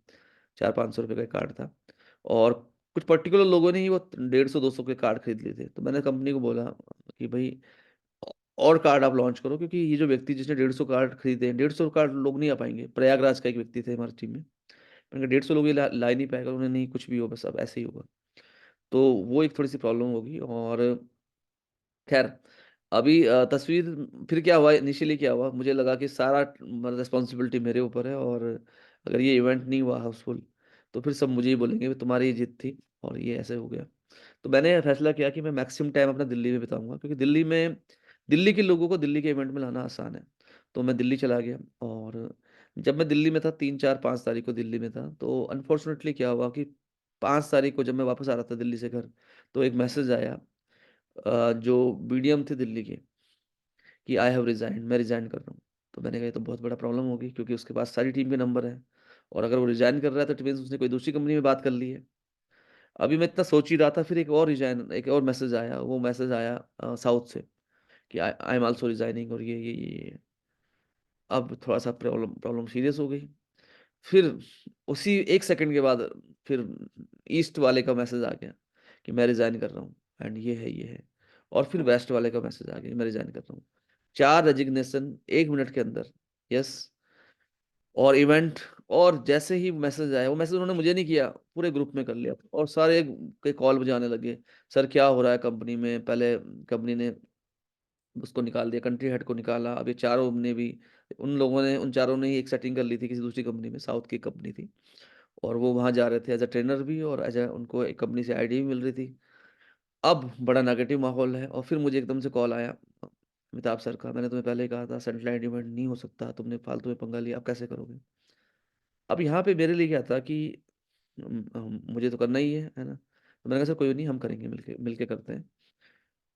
400-500 रुपए का एक कार्ड था, और कुछ पर्टिकुलर लोगों ने ही वो 150-200 के कार्ड खरीद लिए थे। तो मैंने कंपनी को बोला कि भई औ और कार्ड आप लॉन्च करो, क्योंकि ये जो व्यक्ति जिसने 150 कार्ड खरीदे हैं, 150 कार्ड लोग नहीं आ पाएँगे। प्रयागराज का एक व्यक्ति थे हमारी टीम में। मैंने कहा 150 लोग ये ला ही नहीं पाएगा। उन्होंने नहीं, कुछ भी हो बस अब ऐसे ही होगा। तो वो एक थोड़ी-सी प्रॉब्लम होगी। और ख़ैर अभी तस्वीर फिर क्या हुआ, इनिशियली क्या हुआ, मुझे लगा कि सारा रिस्पॉन्सिबिलिटी मेरे ऊपर है, और अगर ये इवेंट नहीं हुआ हाउसफुल, तो फिर सब मुझे ही बोलेंगे, तुम्हारी ही जिद थी और ये ऐसे हो गया। तो मैंने फैसला किया कि मैं मैक्सिमम टाइम अपना दिल्ली में बिताऊँगा, क्योंकि दिल्ली के लोगों को दिल्ली के इवेंट में लाना आसान है। तो मैं दिल्ली चला गया, और जब मैं दिल्ली में था 3, 4, 5 तारीख को दिल्ली में था, तो अनफॉर्चुनेटली क्या हुआ कि 5 तारीख को जब मैं वापस आ रहा था दिल्ली से घर, तो एक मैसेज आया जो बीडीएम थे दिल्ली के, कि आई हैव रिज़ाइन्ड, मैं रिज़ाइन कर रहा हूँ। तो मैंने कहा ये तो बहुत बड़ा प्रॉब्लम होगी, क्योंकि उसके पास सारी टीम के नंबर हैं, और अगर वो रिज़ाइन कर रहा है तो इट मीन्स उसने कोई दूसरी कंपनी में बात कर ली है। अभी मैं इतना सोच ही रहा था, फिर एक और मैसेज आया, वो मैसेज आया साउथ से कि आई एम आल्सो रिज़ाइनिंग, और ये। अब थोड़ा-सा प्रॉब्लम प्रॉब्लम सीरियस हो गई। फिर उसी 1 सेकंड के बाद फिर ईस्ट वाले का मैसेज आ गया कि मैं रिज़ाइन कर रहा हूँ, एंड ये है। और फिर वेस्ट वाले का मैसेज आ गया, मैं रिज़ाइन कर रहा हूँ। 4 रेजिग्नेशन 1 मिनट के अंदर। यस। और इवेंट, और जैसे ही मैसेज आया, वो मैसेज उन्होंने मुझे नहीं किया, पूरे ग्रुप में कर लिया, और सारे के कॉल मुझे आने लगे। सर क्या हो रहा है कंपनी में? पहले कंपनी ने उसको निकाल दिया, कंट्री हेड को निकाला। अब ये चारों ने भी, उन चारों ने ही एक सेटिंग कर ली थी किसी दूसरी कंपनी में, साउथ की कंपनी थी। और वो वहाँ जा रहे थे एज़ अ ट्रेनर भी, और एज़ अ उनको एक कंपनी से आईडी भी मिल रही थी। अब बड़ा नेगेटिव माहौल है, और फिर मुझे एकदम से कॉल आया अमिताभ सर का, मैंने तुम्हें पहले ही कहा था सेटेलाइट इवेंट नहीं हो सकता, तुमने फालतू में पंगा लिया, अब कैसे करोगे? अब यहाँ पे मेरे लिए क्या था कि मुझे तो करना ही है ना? तो मैंने कहा सर कोई नहीं, हम करेंगे, मिलके मिलके करते हैं।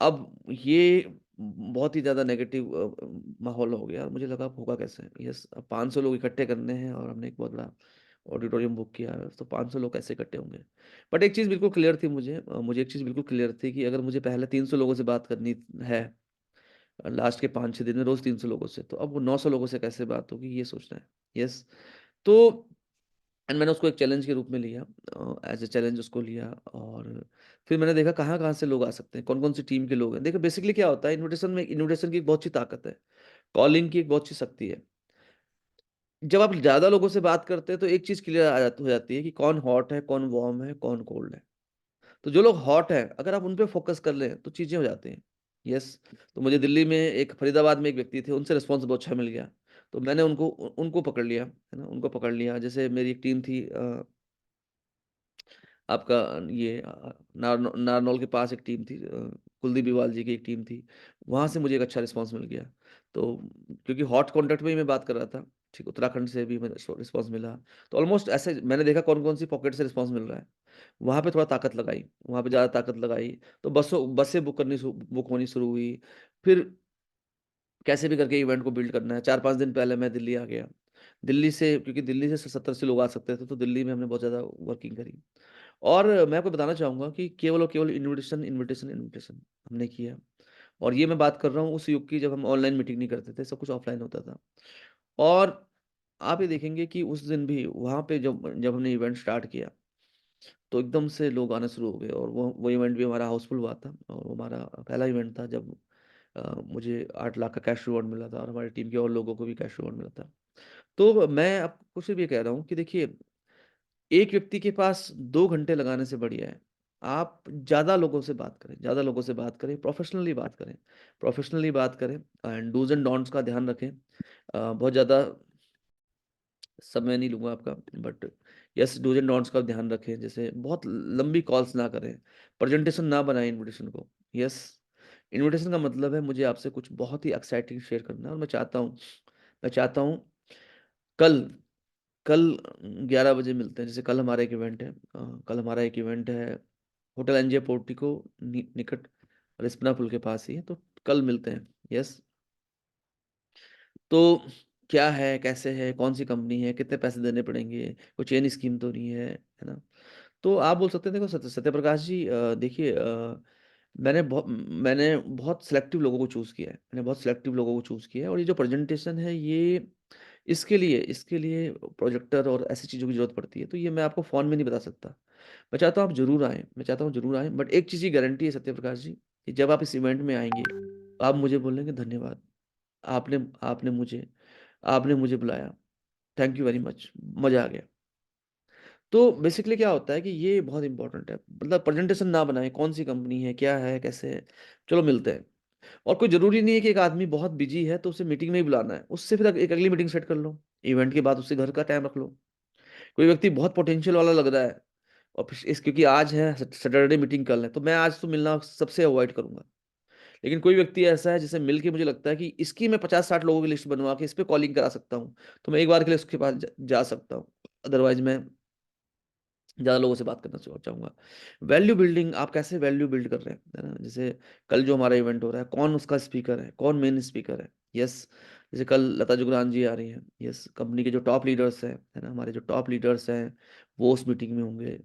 अब ये बहुत ही ज़्यादा नेगेटिव माहौल हो गया, और मुझे लगा अब होगा कैसे? यस, अब 500 लोग इकट्ठे करने हैं, और हमने एक बहुत बड़ा ऑडिटोरियम बुक किया है, तो 500 लोग कैसे इकट्ठे होंगे? बट एक चीज़ बिल्कुल क्लियर थी मुझे एक चीज़ बिल्कुल क्लियर थी कि अगर मुझे पहले 300 लोगों से बात करनी है, लास्ट के 5-6 दिन में रोज़ 300 लोगों से, तो अब वो 900 लोगों से कैसे बात होगी, ये सोचना है। यस, तो एंड मैंने उसको एक चैलेंज के रूप में लिया, एज़ अ चैलेंज उसको लिया, और फिर मैंने देखा कहाँ-कहाँ से लोग आ सकते हैं, कौन-कौन सी टीम के लोग हैं। देखिए बेसिकली क्या होता है, इन्विटेशन की एक बहुत सी ताकत है, कॉलिंग की एक बहुत सी शक्ति है। जब आप ज़्यादा लोगों से बात करते हैं तो एक चीज़ क्लियर हो जाती है कि कौन हॉट है, कौन वार्म है, कौन कोल्ड है। तो जो लोग हॉट हैं, अगर आप उन पे फ़ोकस कर लें तो चीज़ें हो जाती हैं। यस, तो मुझे दिल्ली में फरीदाबाद में एक व्यक्ति थे, उनसे रिस्पॉन्स बहुत अच्छा मिल गया। तो मैंने उनको पकड़ लिया, है ना? उनको पकड़ लिया। जैसे मेरी एक टीम थी आपका ये नारनौल के पास एक टीम थी, कुलदीप बिवाल जी की एक टीम थी। वहाँ से मुझे एक अच्छा रिस्पॉन्स मिल गया। तो क्योंकि हॉट कॉन्टेक्ट में ही मैं बात कर रहा था, ठीक, उत्तराखंड से भी मुझे रिस्पॉन्स मिला। तो ऑलमोस्ट ऐसे मैंने देखा कौन-कौन सी पॉकेट से रिस्पॉन्स मिल रहा है। वहाँ पे थोड़ा ताकत लगाई, वहाँ पे ज़्यादा ताकत लगाई, तो बसें बुक होनी शुरू हुई। फिर कैसे भी करके इवेंट को बिल्ड करना है। 4-5 दिन पहले मैं दिल्ली आ गया। दिल्ली से, क्योंकि दिल्ली से 70-80 लोग आ सकते थे, तो दिल्ली में हमने बहुत ज़्यादा वर्किंग करी। और मैं आपको बताना चाहूँगा कि केवल और केवल इन्विटेशन हमने किया। और ये मैं बात कर रहा हूँ उस युग की, जब हम ऑनलाइन मीटिंग नहीं करते थे, सब कुछ ऑफ़लाइन होता था। और आप ये देखेंगे कि उस दिन भी वहाँ पे जब जब हमने इवेंट स्टार्ट किया, तो एकदम से लोग आना शुरू हो गए, और वो इवेंट भी हमारा हाउसफुल हुआ था, और वो हमारा पहला इवेंट था जब मुझे 8 लाख का कैश रिवॉर्ड मिला था, और हमारी टीम के और लोगों को भी कैश रिवॉर्ड मिला था। तो मैं आपको सिर्फ़ ये कह रहा हूँ कि देखिए, एक व्यक्ति के पास 2 घंटे लगाने से बढ़िया है, आप ज़्यादा लोगों से बात करें, प्रोफ़ेशनली बात करें, एंड डूज़ एंड डोंट्स का ध्यान रखें। बहुत ज़्यादा समय नहीं लूँगा आपका, but yes, do's and don'ts का ध्यान रखें। जैसे बहुत लंबी कॉल्स ना करें, प्रेज़ेंटेशन ना बनाएँ इन्विटेशन को। यस, इन्विटेशन का मतलब है मुझे आपसे कुछ बहुत ही एक्साइटिंग शेयर करना है, और मैं चाहता हूँ कल कल 11 बजे मिलते हैं। जैसे कल हमारा एक इवेंट है होटल एनजे पोर्टिको निकट रिस्पना पुल के पास ही है, तो कल मिलते हैं। यस, तो क्या है, कैसे है, कौन-सी कंपनी है, कितने पैसे देने पड़ेंगे, कोई चेन स्कीम तो नहीं है, है ना? तो आप बोल सकते हैं, देखो सत्यप्रकाश जी, देखिए, मैंने बहुत सिलेक्टिव लोगों को चूज़ किया है। मैंने बहुत सिलेक्टिव लोगों को चूज़ किया है, और ये जो प्रेज़ेंटेशन है, ये इसके लिए प्रोजेक्टर और ऐसी चीज़ों की ज़रूरत पड़ती है। तो ये मैं आपको फ़ोन में नहीं बता सकता। मैं चाहता हूँ आप ज़रूर आएँ, मैं चाहता हूँ ज़रूर आएँ, बट एक चीज़ की गारंटी है सत्यप्रकाश जी, कि जब आप इस इवेंट में आएँगे, तो आप मुझे बोलेंगे धन्यवाद। आपने आपने मुझे आपने मुझे बुलाया। थैंक यू वेरी मच, मज़ा आ गया। तो बेसिकली क्या होता है कि ये बहुत इम्पोर्टेंट है। मतलब प्रेज़ेंटेशन ना बनाएँ, कौन-सी कंपनी है, क्या है, कैसे है, चलो मिलते हैं। और कोई ज़रूरी नहीं है कि एक आदमी बहुत बिज़ी है तो उसे मीटिंग में ही बुलाना है। उससे फिर एक अगली मीटिंग सेट कर लो। इवेंट के बाद उससे घर का टाइम रख लो। कोई व्यक्ति बहुत पोटेंशियल वाला लग रहा है, और फिर क्योंकि आज है सैटरडे, मीटिंग कल है, तो मैं आज तो मिलना सबसे अवॉइड करूँगा। लेकिन कोई व्यक्ति ऐसा है जिसे मिल के मुझे लगता है कि इसकी मैं 50-60 लोगों की लिस्ट बनवा के इस पे कॉलिंग करा सकता हूँ, तो मैं एक बार के लिए उसके पास जा सकता हूँ। अदरवाइज़ मैं ज़्यादा लोगों से बात करना चाहूँगा। वैल्यू बिल्डिंग, आप कैसे वैल्यू बिल्ड कर रहे हैं, है ना? जैसे कल जो हमारा इवेंट हो रहा है, कौन उसका स्पीकर है, कौन मेन स्पीकर है? यस, जैसे कल लता जुगरान जी आ रही हैं। यस, कंपनी के जो टॉप लीडर्स हैं, है ना? हमारे जो टॉप लीडर्स हैं, वो उस मीटिंग में होंगे।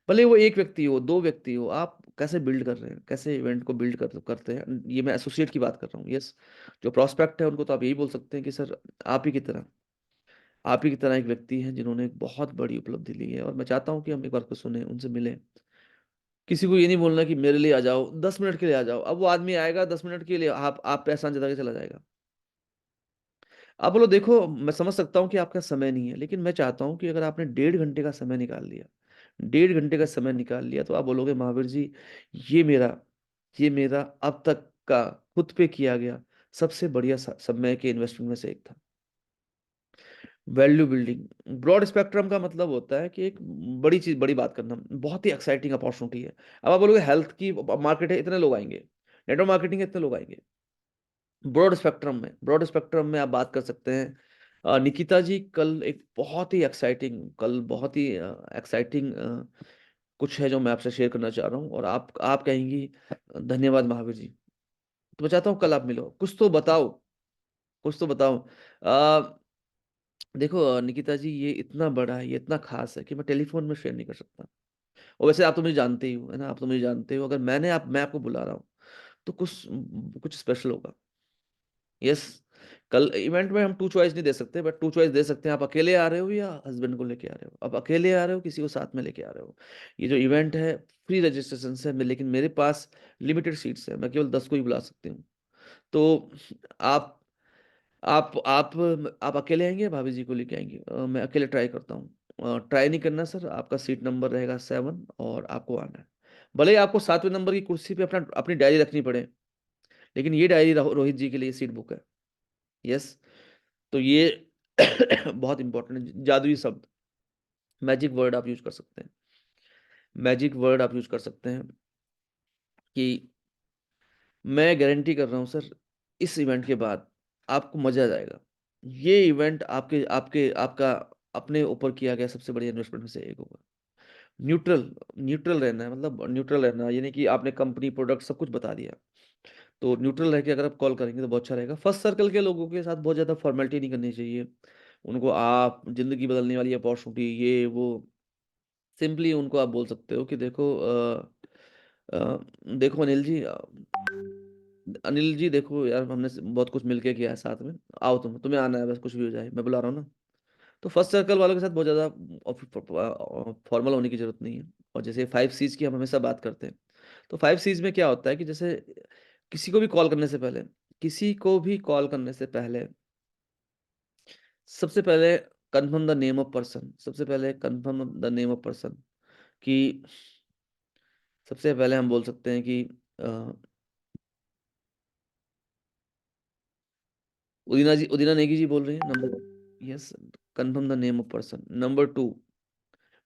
भले वो 1 व्यक्ति हो, 2 व्यक्ति हो, आप कैसे बिल्ड कर रहे हैं? कैसे इवेंट को बिल्ड करते हैं? ये मैं एसोसिएट की बात कर रहा हूँ। यस, जो प्रोस्पेक्ट है उनको तो आप यही बोल सकते हैं कि सर, आप ही की तरह आप ही की तरह एक व्यक्ति हैं जिन्होंने एक बहुत बड़ी उपलब्धि ली है, और मैं चाहता हूँ कि हम एक बार को सुनें, उनसे मिलें। किसी को ये नहीं बोलना कि मेरे लिए आ जाओ, 10 मिनट के लिए आ जाओ। अब वो आदमी आएगा 10 मिनट के लिए, आप पे एहसान जता के चला जाएगा। आप बोलो देखो, मैं समझ सकता हूँ कि आपका समय नहीं है, लेकिन मैं चाहता हूँ कि अगर आपने डेढ़ घंटे का समय निकाल लिया, डेढ़ घंटे का समय निकाल लिया, तो आप बोलोगे महावीर जी, ये मेरा ये मेरा अब तक का खुद पे किया गया सबसे बढ़िया समय के इन्वेस्टमेंट में से एक था। वैल्यू बिल्डिंग, ब्रॉड स्पेक्ट्रम का मतलब होता है कि एक बड़ी चीज़, बड़ी बात करना, बहुत ही एक्साइटिंग अपॉर्चुनिटी है। अब आप बोलोगे हेल्थ की मार्केट है, इतने लोग आएँगे, नेटवर्क मार्केटिंग है, इतने लोग आएँगे। ब्रॉड स्पेक्ट्रम में आप बात कर सकते हैं। निकिता जी कल एक बहुत ही एक्साइटिंग कुछ है जो मैं आपसे शेयर करना चाह रहा हूँ, और आप कहेंगी धन्यवाद महावीर जी। तो मैं चाहता हूँ कल आप मिलो, कुछ तो बताओ। देखो, निकिता जी, ये इतना बड़ा है, ये इतना ख़ास है कि मैं टेलीफ़ोन में शेयर नहीं कर सकता। और वैसे आप तो मुझे जानते ही हो, है ना? आप तो मुझे जानते हो, अगर मैं आपको बुला रहा हूँ, तो कुछ स्पेशल होगा। यस, कल इवेंट में हम 2 चॉइस नहीं दे सकते, बट 2 चॉइस दे सकते हैं, आप अकेले आ रहे हो या हस्बैंड को लेके आ रहे हो। आप अकेले आ रहे हो, किसी को साथ में लेके आ रहे हो। ये जो इवेंट है, फ्री रजिस्ट्रेशन है, लेकिन मेरे पास लिमिटेड सीट्स हैं, मैं केवल 10 को ही बुला सकती हूँ। तो आप आप अकेले आएँगे या भाभी जी को लेके आएँगे? मैं अकेले ट्राई करता हूँ। ट्राई नहीं करना सर, आपका सीट नंबर रहेगा 7, और आपको आना है। भले ही आपको 7वें नंबर की कुर्सी पे अपनी डायरी रखनी पड़े, लेकिन ये डायरी रोहित जी के लिए सीट बुक है। यस, तो ये बहुत इम्पोर्टेंट है, जादुई शब्द, मैजिक वर्ड आप यूज़ कर सकते हैं। मैजिक वर्ड आप यूज़ कर सकते हैं कि मैं गारंटी कर रहा हूँ सर, इस इवेंट के बाद आपको मज़ा आ जाएगा। ये इवेंट आपके आपके आपका अपने ऊपर किया गया सबसे बढ़िया इन्वेस्टमेंट में से एक होगा। न्यूट्रल न्यूट्रल रहना है, मतलब न्यूट्रल रहना, ये नहीं कि आपने कंपनी, प्रोडक्ट सब कुछ बता दिया। तो न्यूट्रल रह के अगर आप कॉल करेंगे तो बहुत अच्छा रहेगा। फर्स्ट सर्कल के लोगों के साथ बहुत ज़्यादा फॉर्मेलिटी नहीं करनी चाहिए। उनको आप ज़िंदगी बदलने वाली अपॉर्च्युनिटी, ये वो, सिंपली उनको आप बोल सकते हो कि देखो अनिल जी, देखो यार, हमने बहुत कुछ मिलके किया है साथ में, आओ तुम्हें आना है, बस कुछ भी हो जाए, मैं बुला रहा हूँ ना। तो फर्स्ट सर्कल वालों के साथ बहुत ज़्यादा फॉर्मल होने की ज़रूरत नहीं है। और जैसे 5 सीज़ की हम हमेशा बात करते हैं, तो 5 सीज़ में क्या होता है कि जैसे किसी को भी कॉल करने से पहले किसी को भी कॉल करने से पहले सबसे पहले confirm the name of person, सबसे पहले confirm the name of person, कि सबसे पहले हम बोल सकते हैं कि अ, उदीना नेगी जी बोल रही हैं, number 1। Yes, confirm the name of person. Number 2,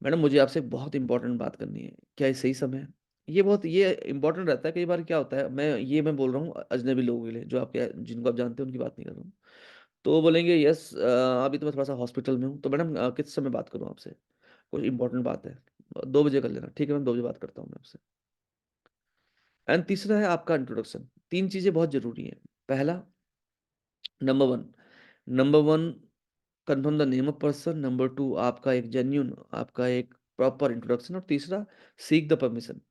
madam मुझे आपसे बहुत इंपॉर्टेंट बात करनी है, क्या ये सही समय है? ये इंपॉर्टेंट रहता है, कई बार क्या होता है, मैं बोल रहा हूँ अजनबी लोगों के लिए, जो आपके जिनको आप जानते हो उनकी बात नहीं कर रहा हूँ। तो वो बोलेंगे यस, अभी तो मैं थोड़ा-सा हॉस्पिटल में हूँ, तो मैडम किस समय बात करूँ आपसे? कुछ इंपॉर्टेंट बात है, 2 बजे कर लेना, ठीक है मैम, 2 बजे बात करता हूँ मैं आपसे। एंड तीसरा है आपका इंट्रोडक्शन, 3 चीज़ें बहुत ज़रूरी हैं। पहला, number 1 number 1 confirm the name of person, number 2 आपका एक जेन्युइन आपका एक प्रॉपर इंट्रोडक्शन, और तीसरा seek the permission.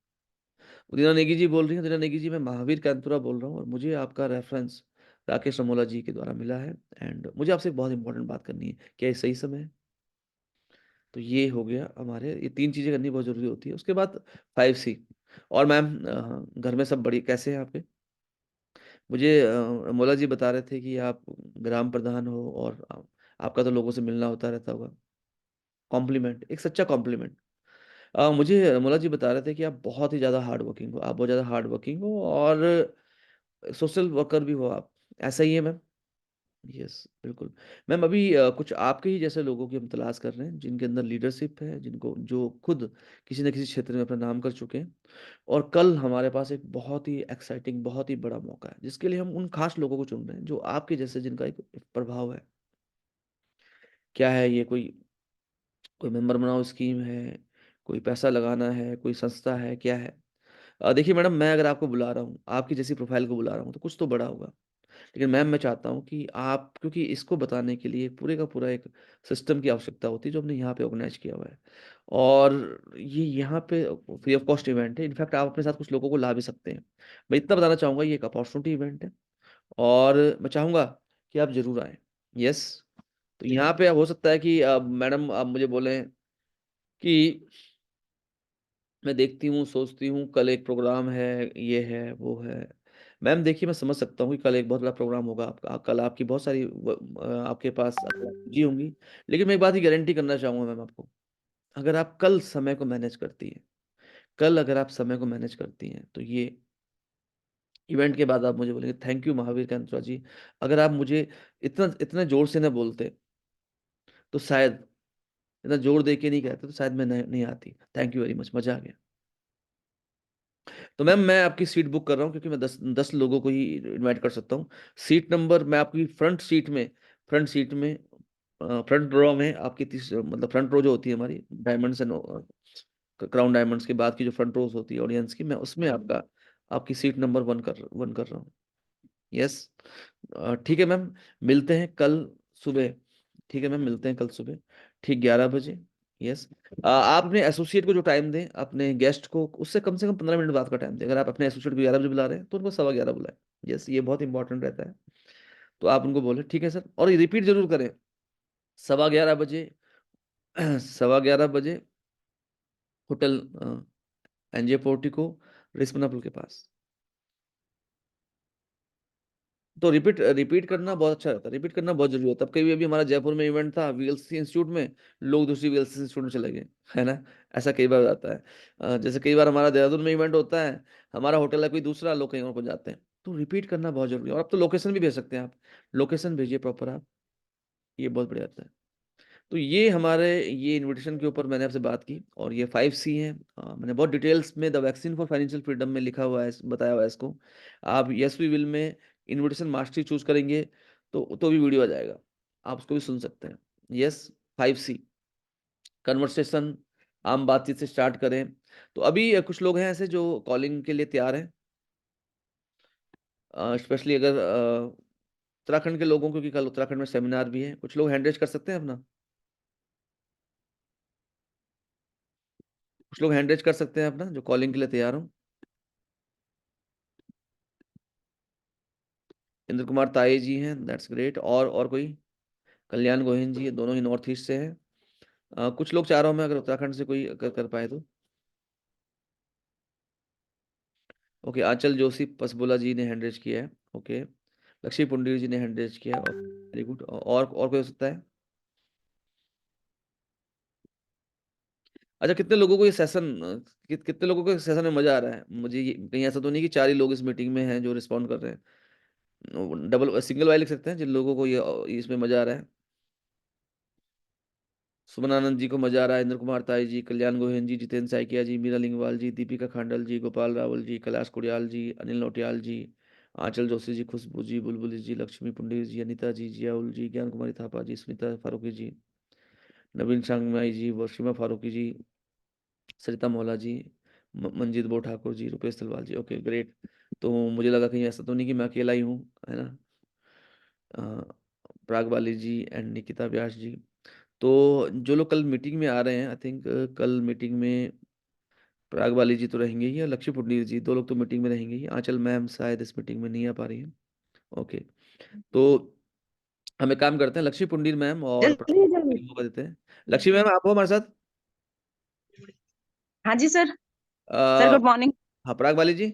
उदिना Negi ji बोल रही हैं, उदिना नेगी जी, मैं महावीर कानपुरा बोल रहा हूँ और मुझे आपका रेफ़रेंस राकेश अमोला जी के द्वारा मिला है, एंड मुझे आपसे एक बहुत इम्पोर्टेंट बात करनी है। क्या ये सही समय है? तो ये हो गया हमारे, ये 3 चीज़ें करनी बहुत ज़रूरी होती है। उसके बाद 5 सी। और मैम घर में सब बढ़िया कैसे हैं आपके? मुझे अमोला जी बता रहे थे कि आप ग्राम प्रधान हो और आपका तो लोगों से मिलना होता रहता होगा। कॉम्प्लीमेंट, एक सच्चा कॉम्प्लीमेंट। मुझे अमोला जी बता रहे थे कि आप बहुत ही ज़्यादा हार्ड वर्किंग हो, आप बहुत ज़्यादा हार्ड वर्किंग हो और सोशल वर्कर भी हो आप। ऐसा ही है मैम? यस, बिल्कुल। मैम अभी कुछ आपके ही जैसे लोगों की हम तलाश कर रहे हैं, जिनके अंदर लीडरशिप है, जिनको जो खुद किसी न किसी क्षेत्र में अपना नाम कर चुके हैं, और कल हमारे पास एक बहुत ही एक्साइटिंग, बहुत ही बड़ा मौका है, जिसके लिए हम उन खास लोगों को चुन रहे हैं, जो आपके जैसे जिनका एक प्रभाव है। क्या है ये, कोई मेंबर बनाओ स्कीम है, कोई पैसा लगाना है, कोई संस्था है, क्या है? देखिए मैडम, मैं अगर आपको बुला रहा हूँ, आपकी जैसी प्रोफ़ाइल को बुला रहा हूँ, तो कुछ तो बड़ा होगा। लेकिन मैम मैं चाहता हूँ कि आप, क्योंकि इसको बताने के लिए पूरे का पूरा एक सिस्टम की आवश्यकता होती है, जो हमने यहाँ पे ऑर्गेनाइज़ किया हुआ है। और ये यहाँ पे फ्री ऑफ कॉस्ट इवेंट है। इनफैक्ट आप अपने साथ कुछ लोगों को ला भी सकते हैं। मैं इतना बताना चाहूँगा, ये एक अपॉर्च्युनिटी इवेंट है और मैं चाहूँगा कि आप ज़रूर आएँ। येस, तो यहाँ पे हो सकता है कि मैडम आप मुझे बोलें कि मैं देखती हूँ, सोचती हूँ, कल एक प्रोग्राम है, ये है, वो है। मैम देखिए, मैं समझ सकता हूँ कि कल एक बहुत बड़ा प्रोग्राम होगा आपका, कल आपकी बहुत सारी आपके पास जी होंगी। लेकिन मैं एक बात की गारंटी करना चाहूँगा मैम आपको, अगर आप कल समय को मैनेज करती हैं, कल अगर आप समय को मैनेज करती हैं, तो ये इवेंट के बाद आप मुझे बोलेंगे, "थैंक यू महावीर कैंत्रा जी।" अगर आप मुझे इतना इतने ज़ोर से ना बोलते, तो शायद इतना ज़ोर दे के नहीं कहते, तो शायद मैं नहीं आती। थैंक यू वेरी मच, मज़ा आ गया। तो मैम मैं आपकी सीट बुक कर रहा हूँ, क्योंकि मैं 10 लोगों को ही इनवाइट कर सकता हूँ। सीट नंबर मैं आपकी फ्रंट सीट में फ्रंट रो में आपकी मतलब फ्रंट रो जो होती है हमारी डायमंड्स एंड क्राउन डायमंड्स के बाद की जो फ्रंट रोज़ होती है ऑडियंस की, मैं उसमें आपकी सीट नंबर 1 कर रहा हूँ। यस। ठीक है मैम, मिलते हैं कल सुबह। ठीक है मैम, मिलते हैं कल सुबह, ठीक 11 बजे। यस। आप अपने एसोसिएट को जो टाइम दें, अपने गेस्ट को उससे कम से कम 15 मिनट बाद का टाइम दें। अगर आप अपने एसोसिएट को 11 बजे बुला रहे हैं, तो उनको सवा 11 बुलाएँ। यस, ये बहुत इंपॉर्टेंट रहता है। तो आप उनको बोलें, ठीक है सर, और ये रिपीट ज़रूर करें, सवा 11 बजे सवा 11 बजे होटल एनजे पोर्टिको, रिस्पना पुल के पास। तो रिपीट रिपीट करना बहुत अच्छा रहता है, रिपीट करना बहुत ज़रूरी होता है। अब कभी अभी हमारा जयपुर में इवेंट था वीएलसीसी इंस्टीट्यूट में, लोग दूसरी वीएलसीसी इंस्टीट्यूट में चले गए, है ना? ऐसा कई बार हो जाता है। जैसे कई बार हमारा देहरादून में इवेंट होता है, हमारा होटल है कोई दूसरा, लोग कहीं और पहुँच जाते हैं। तो रिपीट करना बहुत ज़रूरी है, और अब तो लोकेशन भी भेज सकते हैं आप। लोकेशन भेजिए प्रॉपर आप, ये बहुत बढ़िया रहता है। तो ये हमारे ये इन्विटेशन के ऊपर मैंने आपसे बात की, और ये 5 सी हैं। मैंने बहुत डिटेल्स में the vaccine for financial freedom में लिखा हुआ है, बताया हुआ है इसको। आप येस वी विल में इन्विटेशन मास्टरी चूज़ करेंगे, तो भी वीडियो आ जाएगा। आप उसको भी सुन सकते हैं। येस, 5 सी कन्वर्सेशन, आम बातचीत से स्टार्ट करें। तो अभी कुछ लोग हैं ऐसे जो कॉलिंग के लिए तैयार हैं। स्पेशली अगर उत्तराखंड के लोगों, क्योंकि कल उत्तराखंड में सेमिनार भी है। कुछ लोग हैंड रेज़ कर सकते हैं अपना? कुछ लोग हैंड रेज़ कर सकते हैं अपना, जो कॉलिंग के लिए तैयार हों? इंद्र कुमार ताये जी हैं, दैट्स ग्रेट। और कोई? कल्याण गोहिन जी, ये दोनों ही नॉर्थ ईस्ट से हैं। कुछ लोग चाह रहा हूँ मैं, अगर उत्तराखंड से कोई अगर कर पाए तो। ओके, आंचल जोशी पसबुला जी ने हैंड रेज़ किया है। ओके, लक्ष्मी पुंडीर जी ने हैंड रेज़ किया है। Very good. और कोई हो सकता है? अच्छा, कितने लोगों को ये सेशन कितने लोगों को इस सेशन में मज़ा आ रहा है? मुझे ये कहीं ऐसा तो नहीं कि 4 ही लोग इस मीटिंग में हैं जो रिस्पॉन्ड कर रहे हैं? डबल सिंगल वाले लिख सकते हैं जिन लोगों को ये इसमें मज़ा आ रहा है। सुमन आनंद जी को मज़ा आ रहा है, इंद्र कुमार ताई जी, कल्याण गोहेन जी, जितेंद्र सैकिया जी, मीरा लिंगवाल जी, दीपिका खांडल जी, गोपाल रावल जी, कैलाश कुडियाल जी, अनिल नौटियाल जी, आंचल जोशी जी, खुशबू जी, बुलबुल जी, लक्ष्मी पुंडीर जी, अनीता जी, जियाउल जी, ज्ञान कुमारी थापा जी, स्मिता फारूकी जी, नवीन सांगमाई जी, वशीमा फारूकी जी, सरिता मौला जी, मंजीत बो ठाकुर जी, रुपेश तलवाल जी। Okay, great. तो मुझे लगा कहीं ऐसा तो नहीं कि मैं अकेला ही हूँ, है ना? अ, प्राग बाली जी एंड निकिता व्यास जी। तो जो लोग कल मीटिंग में आ रहे हैं, आई थिंक कल मीटिंग में पराग वाली जी तो रहेंगे ही, और लक्ष्मी पुंडीर जी, दो लोग तो मीटिंग में रहेंगे ही। आंचल मैम शायद इस मीटिंग में नहीं आ पा रही है। ओके, तो हम एक काम करते हैं, लक्ष्मी पुंडीर मैम और पराग चलिए को जल्दी। मौका देते हैं। लक्ष्मी मैम, आप हो हमारे साथ? हाँ जी सर। सर अ, गुड मॉर्निंग। हाँ, पराग वाली जी,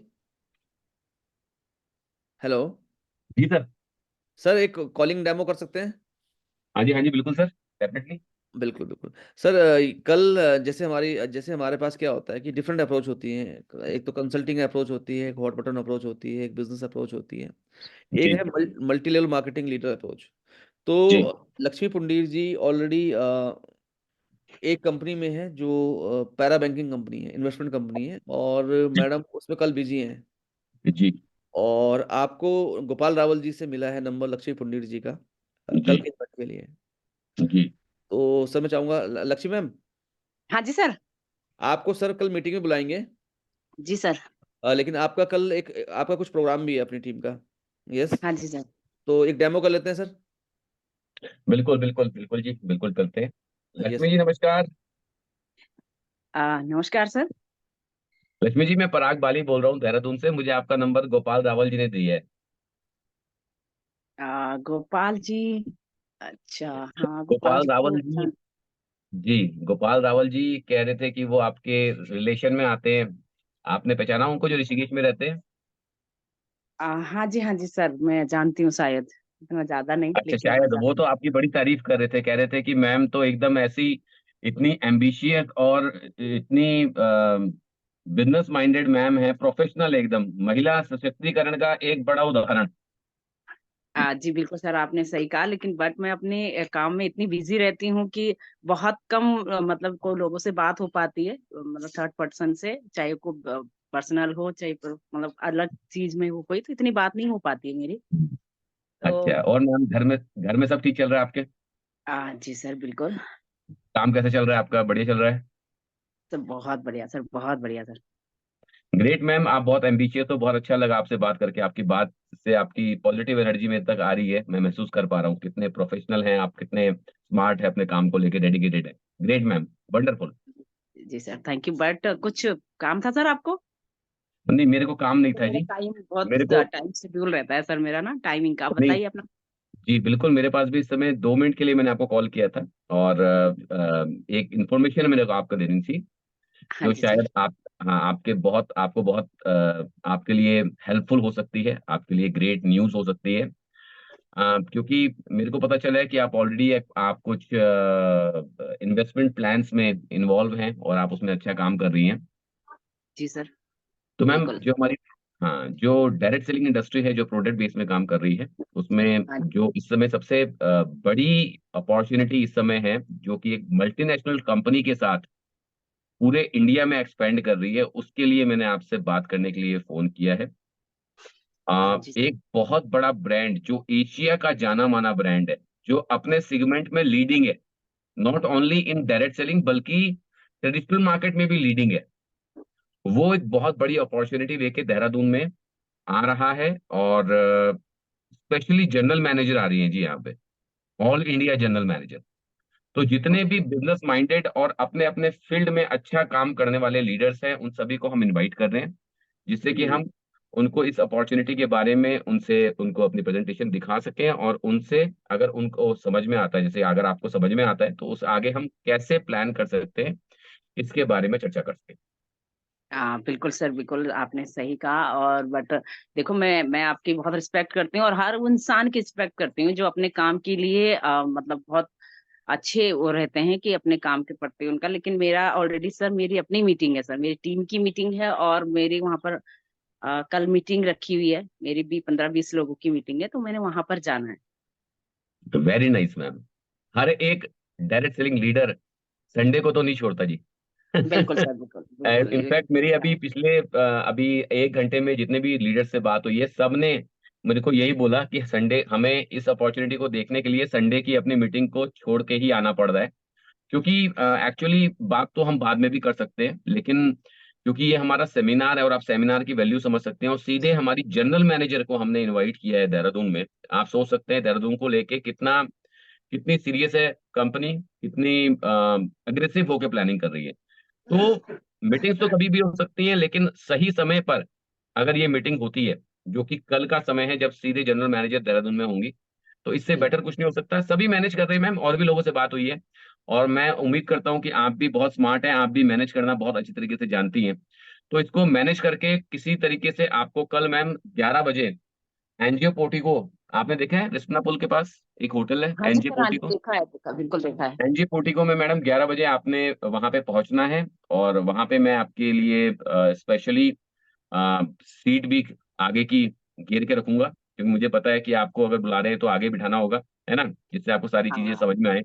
हेलो। जी सर। सर, एक कॉलिंग डेमो कर सकते हैं? हाँ जी बिल्कुल सर, डेफिनेटली। बिल्कुल बिल्कुल। सर, कल जैसे हमारे पास क्या होता है कि डिफरेंट अप्रोच होती है। एक तो कंसल्टिंग अप्रोच होती है, एक हॉट बटन अप्रोच होती है, एक बिजनेस अप्रोच होती है, एक जी है multi level marketing leader approach. तो जी लक्ष्मी पुंडीर जी ऑलरेडी एक कंपनी में है जो पैरा बैंकिंग कंपनी है, इन्वेस्टमेंट कंपनी है, और जी मैडम उसमें कल बिजी हैं। जी और आपको गोपाल रावल जी से मिला है नंबर लक्ष्मी पुंडीर जी का, जी कल के इवेंट के लिए। जी तो सर मैं चाहूंगा, लक्ष्मी मैम, हाँ जी सर। आपको सर कल मीटिंग में बुलाएंगे। जी सर। लेकिन आपका कल एक आपका कुछ प्रोग्राम भी है अपनी टीम का। यस। हाँ जी सर। तो एक डेमो कर लेते हैं सर। बिल्कुल बिल्कुल बिल्कुल जी, बिल्कुल करते हैं। यस। लक्ष्मी जी नमस्कार। नमस्कार सर। लक्ष्मी जी, मैं पराग बाली बोल रहा हूँ देहरादून से। मुझे आपका नंबर गोपाल रावल जी ने दिया है। गोपाल जी। अच्छा। हाँ गोपाल गोपाल जी रावल को जी। जी, गोपाल रावल जी कह रहे थे कि वो आपके रिलेशन में आते हैं। आपने पहचाना उनको, जो ऋषिकेश में रहते हैं? हाँ जी सर, मैं जानती हूँ शायद, इतना ज्यादा नहीं अच्छा, लेकिन हाँ शायद वो जानती तो आपकी बड़ी तारीफ कर रहे थे, कह रहे थे कि मैम तो एकदम ऐसी, इतनी एम्बिशियस और इतनी बिजनेस माइंडेड मैम है, प्रोफेशनल एकदम, महिला सशक्तिकरण का एक बड़ा उदाहरण। हूँ। जी बिल्कुल सर, आपने सही कहा, लेकिन बट मैं अपने काम में इतनी बिजी रहती हूँ कि बहुत कम मतलब को लोगों से बात हो पाती है, मतलब थर्ड पर्सन से, चाहे को पर्सनल हो चाहे मतलब अलग चीज में हो कोई, तो इतनी बात नहीं हो पाती है मेरी। तो अच्छा, और मैम घर में सब ठीक चल रहा है आपके? जी सर बिल्कुल। काम कैसे चल रहा है आपका? बढ़िया चल रहा है? सर बहुत बढ़िया सर, बहुत बढ़िया सर। ग्रेट मैम, आप बहुत एम्बिशियस हो। बहुत अच्छा लगा आपसे बात करके। आपकी बात से आपकी पॉजिटिव एनर्जी मेरे तक आ रही है। मैं महसूस कर पा रहा हूँ कितने प्रोफेशनल हैं आप, कितने स्मार्ट है, अपने काम को लेके डेडिकेटेड है। Great ma'am, wonderful. जी सर थैंक यू, बट कुछ काम था सर आपको? नहीं, मेरे को काम नहीं तो था मेरा जी। टाइम बहुत मेरे को टाइम शेड्यूल रहता है सर मेरा ना, टाइमिंग का आप नहीं। बताइए अपना। जी बिल्कुल, मेरे पास भी इस समय 2 मिनट के लिए मैंने आपको कॉल किया था। और एक इन्फॉर्मेशन मेरे को आपको देनी थी, हाँ जो जी जी। शायद आप, हाँ, आपको बहुत आपके लिए हेल्पफुल हो सकती है, आपके लिए ग्रेट न्यूज़ हो सकती है। क्योंकि मेरे को पता चला है कि आप ऑलरेडी आप कुछ इन्वेस्टमेंट प्लान्स में इन्वॉल्व हैं और आप उसमें अच्छा काम कर रही हैं। जी सर तो मैम, बिल्कुल। जो हमारी, हाँ, जो डायरेक्ट सेलिंग इंडस्ट्री है, जो प्रोडक्ट बेस में काम कर रही है, उसमें हाँ जो इस समय सबसे बड़ी अपॉर्चुनिटी इस समय है, जो कि एक मल्टीनेशनल कंपनी के साथ पूरे इंडिया में एक्सपेंड कर रही है, उसके लिए मैंने आपसे बात करने के लिए फोन किया है। जी एक बहुत बड़ा ब्रांड, जो एशिया का जाना माना ब्रांड है, जो अपने सेगमेंट में लीडिंग है, not only in direct selling बल्कि ट्रेडिशनल मार्केट में भी लीडिंग है, वो एक बहुत बड़ी अपॉर्चुनिटी लेके देहरादून में आ रहा है। और स्पेशली जनरल मैनेजर आ रही हैं जी यहाँ पे, ऑल इंडिया जनरल मैनेजर। तो जितने भी ओके। बिजनेस माइंडेड और अपने अपने फील्ड में अच्छा काम करने वाले लीडर्स हैं, उन सभी को हम इनवाइट कर रहे हैं, जिससे कि हम उनको इस अपॉर्चुनिटी के बारे में, उनसे उनको अपनी प्रेजेंटेशन दिखा सकें, और उनसे अगर उनको समझ में आता है, जैसे अगर आपको समझ में आता है, तो उस आगे हम कैसे प्लान कर सकते हैं, इसके बारे में चर्चा कर सकते बिल्कुल सर बिल्कुल, आपने सही कहा। और बट देखो, मैं आपकी बहुत रिस्पेक्ट करती हूँ और हर वो इंसान की रिस्पेक्ट करती हूँ जो अपने काम के लिए मतलब बहुत अच्छे वो रहते हैं कि अपने काम के प्रति उनका। लेकिन मेरा ऑलरेडी सर, मेरी अपनी मीटिंग है सर, मेरी टीम की मीटिंग है, और मेरी वहाँ पर कल मीटिंग रखी हुई है, मेरी भी 15-20 लोगों की मीटिंग है, तो मैंने वहां पर जाना है। हैं। तो वेरी नाइस मैम। हर एक डायरेक्ट सेलिंग लीडर संडे को तो नहीं छोड़ता जी। बिल्कुल सर बिल्कुल बिल्कुल ये इनफैक्ट मेरी अभी पिछले अभी 1 घंटे में जितने भी लीडर से बात हुई है, सब ने मेरे को यही बोला कि संडे, हमें इस अपॉर्चुनिटी को देखने के लिए संडे की अपनी मीटिंग को छोड़ के ही आना पड़ रहा है। क्योंकि एक्चुअली बात तो हम बाद में भी कर सकते हैं, लेकिन क्योंकि ये हमारा सेमिनार है और आप सेमिनार की वैल्यू समझ सकते हैं, और सीधे हमारी जनरल मैनेजर को हमने इनवाइट किया है देहरादून में। आप सोच सकते हैं देहरादून को लेके कितना, कितनी सीरियस है कंपनी, कितनी अग्रेसिव होकर प्लानिंग कर रही है। तो मीटिंग्स तो कभी भी हो सकती हैं, लेकिन सही समय पर अगर ये मीटिंग होती है, जो कि कल का समय है जब सीधे जनरल मैनेजर देहरादून में होंगी, तो इससे बेटर कुछ नहीं हो सकता। सभी मैनेज कर रहे हैं मैम, और भी लोगों से बात हुई है, और मैं उम्मीद करता हूँ कि आप भी बहुत स्मार्ट हैं, आप भी मैनेज करना बहुत अच्छी तरीके से जानती हैं। तो इसको मैनेज करके किसी तरीके से आपको कल मैम 11 बजे एनजीओ पोर्टिको, आपने देखा है रिस्पना पुल के पास एक होटल है हाँ जी एनजीओ सर, हाँ जी, पोर्टिको। देखा है, देखा, बिल्कुल देखा है। एनजी पोर्टिको में मैडम 11 बजे आपने वहां पे पहुंचना है, और वहां पे मैं आपके लिए स्पेशली सीट भी आगे की घेर के रखूंगा, क्योंकि मुझे पता है कि आपको अगर बुला रहे हैं तो आगे बिठाना होगा, है ना, जिससे आपको सारी चीजें हाँ, समझ में आए।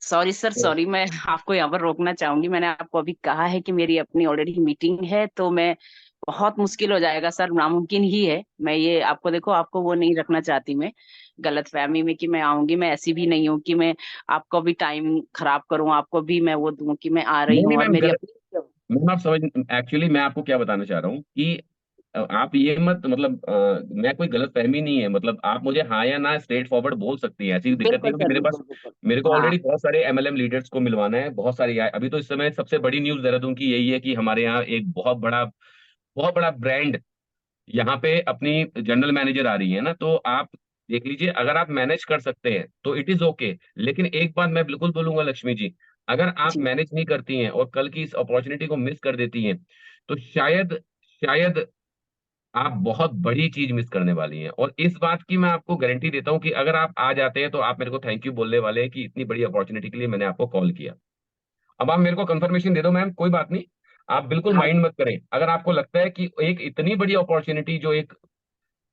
सॉरी सर, तो सॉरी, मैं आपको यहाँ पर रोकना चाहूंगी। मैंने आपको अभी कहा है कि मेरी अपनी ऑलरेडी मीटिंग है, तो मैं बहुत मुश्किल हो जाएगा सर, नामुमकिन ही है। मैं ये आपको, देखो, आपको वो नहीं रखना चाहती मैं गलत फहमी में कि मैं आऊंगी। मैं ऐसी भी नहीं हूँ कि मैं आपको भी टाइम खराब करूँ, आपको भी मैं वो दूं कि मैं आ रही नहीं नहीं हूँ और मैम, मेरी अपनी। मैम आप समझ, एक्चुअली मैं आपको क्या बताना चाह रहा हूँ कि आप ये मत, मतलब मैं कोई गलत फहमी नहीं है, मतलब आप मुझे हाँ या ना स्ट्रेट फॉरवर्ड बोल सकती हैं, ऐसी दिक्कत नहीं, बिल्कुल क्योंकि सर, मेरे पास, बिल्कुल बिल्कुल। मेरे को हाँ, ऑलरेडी बहुत सारे एमएलएम लीडर्स को मिलवाना है, बहुत सारी अभी तो इस समय सबसे बड़ी न्यूज देहरादून की यही है कि हमारे यहाँ एक बहुत बड़ा ब्रांड यहाँ पे अपनी जनरल मैनेजर आ रही है ना, तो आप देख लीजिए, अगर आप मैनेज कर सकते हैं तो इट इज ओके। लेकिन एक बात मैं बिल्कुल बोलूंगा लक्ष्मी जी, अगर आप जी मैनेज नहीं करती हैं और कल की इस अपॉर्चुनिटी को मिस कर देती हैं, तो शायद शायद आप बहुत बड़ी चीज मिस करने वाली हैं। और इस बात की मैं आपको गारंटी देता हूं कि अगर आप आ जाते हैं तो आप मेरे को थैंक यू बोलने वाले हैं कि इतनी बड़ी अपॉर्चुनिटी के लिए मैंने आपको कॉल किया। अब आप मेरे को कंफर्मेशन दे दो मैम, कोई बात नहीं, आप बिल्कुल हाँ, माइंड मत करें। अगर आपको लगता है कि एक इतनी बड़ी अपॉर्चुनिटी जो एक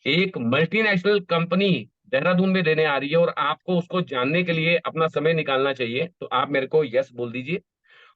एक मल्टीनेशनल कंपनी देहरादून में देने आ रही है, और आपको उसको जानने के लिए अपना समय निकालना चाहिए, तो आप मेरे को यस बोल दीजिए,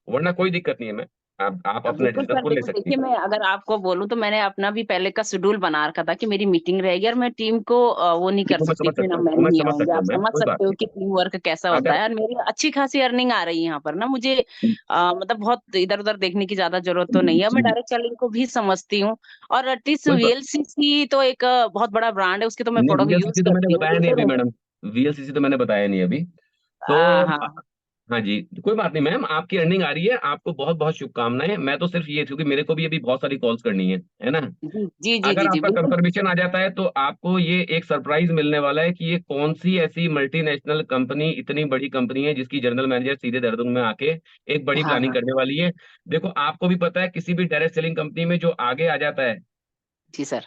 वरना कोई दिक्कत नहीं है मैम, आप अब अपना बिल्कुल डिसीजन सर, को ले देखो, सकती देखिए, हैं। मैं अगर आपको बोलूं तो मैंने अपना भी पहले का शेड्यूल बना रखा था कि मेरी मीटिंग रहेगी, और मैं टीम को वो नहीं कर देखो मैं सकती समझ कि ना, सकता हूँ, मैं मैं नहीं समझ आऊंगी। सकता आप हूँ मैम, समझ कोई बात सकते हो नहीं। कि टीम वर्क कैसा होता अगर है, और मेरी अच्छी खासी अर्निंग आ रही है यहाँ पर ना मुझे। मतलब बहुत इधर उधर देखने की ज्यादा जरूरत तो नहीं है, मैं जी, डायरेक्ट सेलिंग को भी समझती हूँ। और एटलीस्ट कोई बात वीएलसीसी तो एक बहुत बड़ा ब्रांड है, उसके तो मैं नहीं, प्रोडक्ट यूज वीएलसीसी तो मैंने करती हूँ, बताया तो नहीं फिर अभी मैडम, वीएलसीसी तो मैंने बताया नहीं अभी। तो हाँ, हाँ जी, कोई बात नहीं मैम, आपकी अर्निंग आ रही है, आपको बहुत बहुत शुभकामनाएं। मैं तो सिर्फ ये, क्योंकि मेरे को भी अभी बहुत सारी कॉल्स करनी है ना। जी जी जी अगर जी जी, आपका बिल्कुल। कंफर्मेशन आ जाता है तो आपको ये एक सरप्राइज मिलने वाला है कि ये कौन सी ऐसी मल्टीनेशनल कंपनी, इतनी बड़ी कंपनी है जिसकी जनरल मैनेजर सीधे देहरादून में आके एक बड़ी हाँ प्लानिंग हाँ, करने वाली है। देखो आपको भी पता है, किसी भी डायरेक्ट सेलिंग कंपनी में जो आगे आ जाता है जी सर,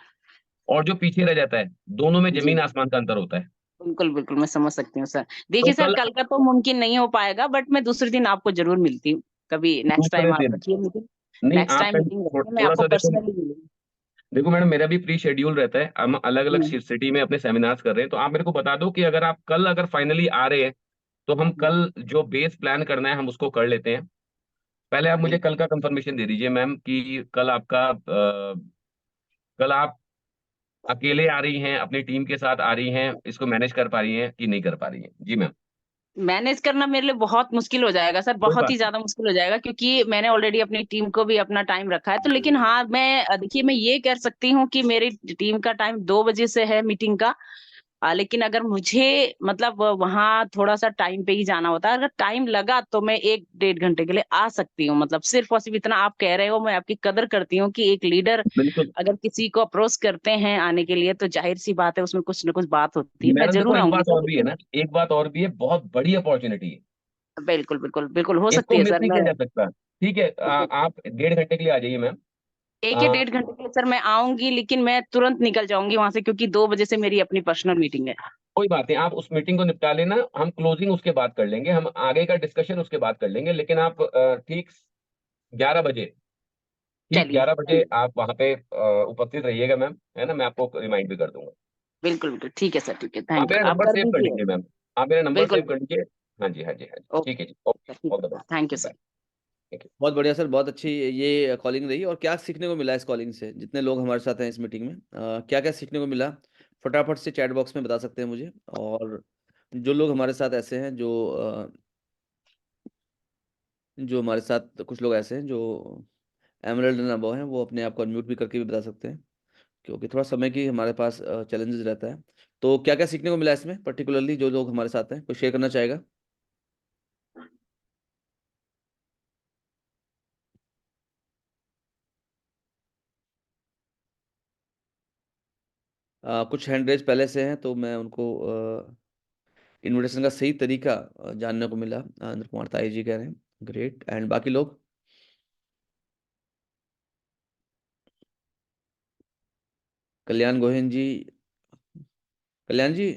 और जो पीछे रह जाता है, दोनों में जी जमीन आसमान का अंतर होता है। बिल्कुल, बिल्कुल, मैं समझ सकती हूँ सर। तो देखिए सर, कल कल का तो मुमकिन नहीं हो पाएगा, बट मैं दूसरे दिन आपको ज़रूर मिलती हूँ। कभी नेक्स्ट दूसरे टाइम आप दिन, रखिए मीटिंग, नहीं नेक्स्ट आप टाइम मीटिंग रखिए, मैं थोड़ा आपको सा देखो, पर्सनली मिलूँगी। देखो मैडम मेरा भी प्री शेड्यूल रहता है, हम अलग अलग हुँ, सिटी में अपने सेमिनार्स कर रहे हैं, तो आप मेरे को बता दो कि अगर आप कल अगर फाइनली आ रहे हैं तो हम हुँ, कल जो बेस प्लान करना है हम उसको कर लेते हैं। पहले आप मुझे बिल्कुल। कल का कंफर्मेशन दे दीजिए मैम कि कल आपका कल आप अकेले आ रही हैं, अपनी टीम के साथ आ रही हैं, इसको मैनेज कर पा रही हैं कि नहीं कर पा रही हैं? जी मैम। मैनेज करना मेरे लिए बहुत मुश्किल हो जाएगा सर, कोई बहुत बात ही ज़्यादा मुश्किल हो जाएगा, क्योंकि मैंने ऑलरेडी अपनी टीम को भी अपना टाइम रखा है। तो लेकिन हाँ, मैं देखिए, मैं ये कह सकती हूँ कि मेरी टीम का टाइम 2 बजे से है मीटिंग का। लेकिन अगर मुझे मतलब वहाँ थोड़ा-सा टाइम पे ही जाना होता है। अगर टाइम लगा तो मैं 1 डेढ़ घंटे के लिए आ सकती हूँ। मतलब सिर्फ़ और सिर्फ़ इतना आप कह रहे हो, मैं आपकी कदर करती हूँ कि एक लीडर नहीं, बिल्कुल। अगर किसी को अप्रोच करते हैं आने के लिए, तो ज़ाहिर-सी बात है उसमें कुछ न कुछ बात होती है। मैं मैडम देखो ज़रूर एक आऊँगी बात सर, और भी है लेकिन ना, एक बात और भी है, बहुत बड़ी अपॉर्चुनिटी है, बिल्कुल, बिल्कुल, बिल्कुल हो इसको सकती है मिस सर। नहीं मैं किया जा सकता। ठीक है, बिल्कुल आप 1.5 घंटे के लिए आ जाइए मैम। 1 या आ, डेढ़ घंटे के लिए सर मैं आऊँगी, लेकिन मैं तुरंत निकल जाऊँगी वहाँ से, क्योंकि 2 बजे से मेरी अपनी पर्सनल मीटिंग है। कोई बात नहीं, आप उस मीटिंग को निपटा लेना, हम क्लोजिंग उसके बाद कर लेंगे, हम आगे का डिस्कशन उसके बाद कर लेंगे, लेकिन आप ठीक 11 बजे, ठीक चलिए, 11 बजे आप वहां पे उपस्थित रहिएगा मैम, है ना, मैं आपको रिमाइंड भी कर दूंगा। बिल्कुल, बिल्कुल, ठीक है सर, ठीक है, आप थैंक यू। मेरा आप नंबर कर सेव कर दीजिए। लीजिए मैम, आप मेरा नंबर बिल्कुल, सेव कर बिल्कुल। लीजिए। हाँ जी, हाँ जी, हाँ जी, ठीक है जी, ओके, ओके, ठीक ऑल द है। Best. Thank you bye. Sir. Thank you. बहुत बढ़िया सर, बहुत अच्छी ये कॉलिंग रही। और क्या सीखने को मिला इस कॉलिंग से, जितने लोग हमारे साथ हैं इस मीटिंग में, क्या-क्या सीखने को मिला? फटाफट से चैट बॉक्स में बता सकते हैं मुझे। और जो लोग हमारे साथ ऐसे हैं, जो हमारे साथ कुछ लोग ऐसे हैं जो एमराल्ड एंड अबव हैं, वो अपने आप को अनम्यूट भी करके भी बता सकते हैं, क्योंकि थोड़ा समय की हमारे पास चैलेंजेस रहता है। तो क्या-क्या सीखने को मिला इसमें पर्टिकुलरली, जो लोग हमारे साथ हैं, कोई शेयर करना चाहेगा? कुछ हैंड रेज़ पहले से हैं, तो मैं उनको इन्विटेशन का सही तरीका जानने को मिला। इंद्र कुमार ताई जी कह रहे हैं, ग्रेट। एंड बाकी लोग? कल्याण गोहिन जी, कल्याण जी,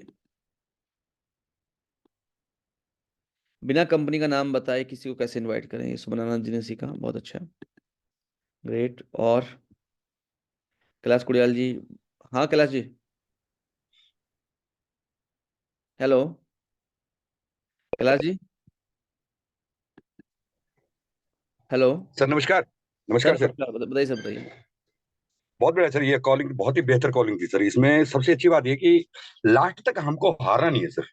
बिना कंपनी का नाम बताए किसी को कैसे इनवाइट करें? ये सुमनानंद जी ने सीखा, बहुत अच्छा, ग्रेट। और कैलाश कुड़ियाल जी, हाँ, Kailash ji, hello, Kailash ji, hello, sir नमस्कार। सर नमस्कार सर। नमस्कार, बताइए सर, बताइए। बहुत बढ़िया सर, ये कॉलिंग बहुत ही बेहतर कॉलिंग थी सर। इसमें सबसे अच्छी बात ये कि लास्ट तक हमको हारना नहीं है सर।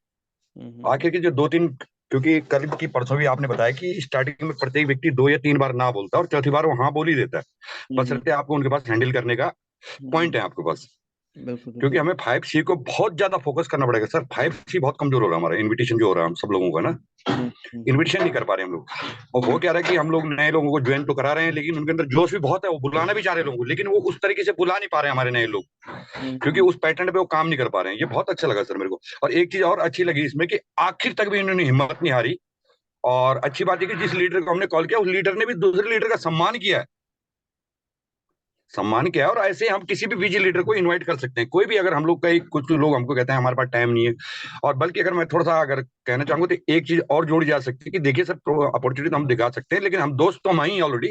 हुँ, हुँ, आखिर के जो 2-3, क्योंकि कल की परसों भी आपने बताया कि स्टार्टिंग में प्रत्येक व्यक्ति 2 या 3 बार ना बोलता है और चौथी बार वो हाँ बोल ही देता है। हुँ, हुँ, बशर्ते आपको उनके पास हैंडल करने का हुँ, पॉइंट है आपके पास। बिल्कुल, क्योंकि बिल्कुल। हमें 5C को बहुत ज्यादा फोकस करना पड़ेगा सर। 5C बहुत कमजोर हो रहा है हमारा इन्विटेशन जो हो रहा है हम सब लोगों का ना। हुँ, हुँ, इन्विटेशन नहीं कर पा रहे हम लोग। और वो हुँ, क्या रहा है कि हम लोग नए लोगों को ज्वाइन तो करा रहे हैं, लेकिन उनके अंदर जोश भी बहुत है, वो बुलाना भी चाह रहे हैं लोगों को, लेकिन वो उस तरीके से बुला नहीं पा रहे हैं हमारे नए लोग, हुँ, क्योंकि हुँ, उस पैटर्न पे वो काम नहीं कर पा रहे हैं। ये बहुत अच्छा लगा सर मेरे को। और एक चीज और अच्छी लगी इसमें कि आखिर तक भी इन्होंने हिम्मत नहीं हारी। और अच्छी बात है कि जिस लीडर को हमने कॉल किया उस लीडर ने भी दूसरे लीडर का सम्मान किया है। सम्मान किया है। और ऐसे हम किसी भी बिजी लीडर को इनवाइट कर सकते हैं। कोई भी, अगर हम लोग कई कुछ लोग हमको कहते हैं हमारे पास टाइम नहीं है, और बल्कि अगर मैं थोड़ा सा अगर कहना चाहूंगा तो एक चीज और जोड़ी जा सकती है कि देखिए सर, अपॉर्चुनिटी तो हम दिखा सकते हैं, लेकिन हम दोस्त तो हम ही ऑलरेडी।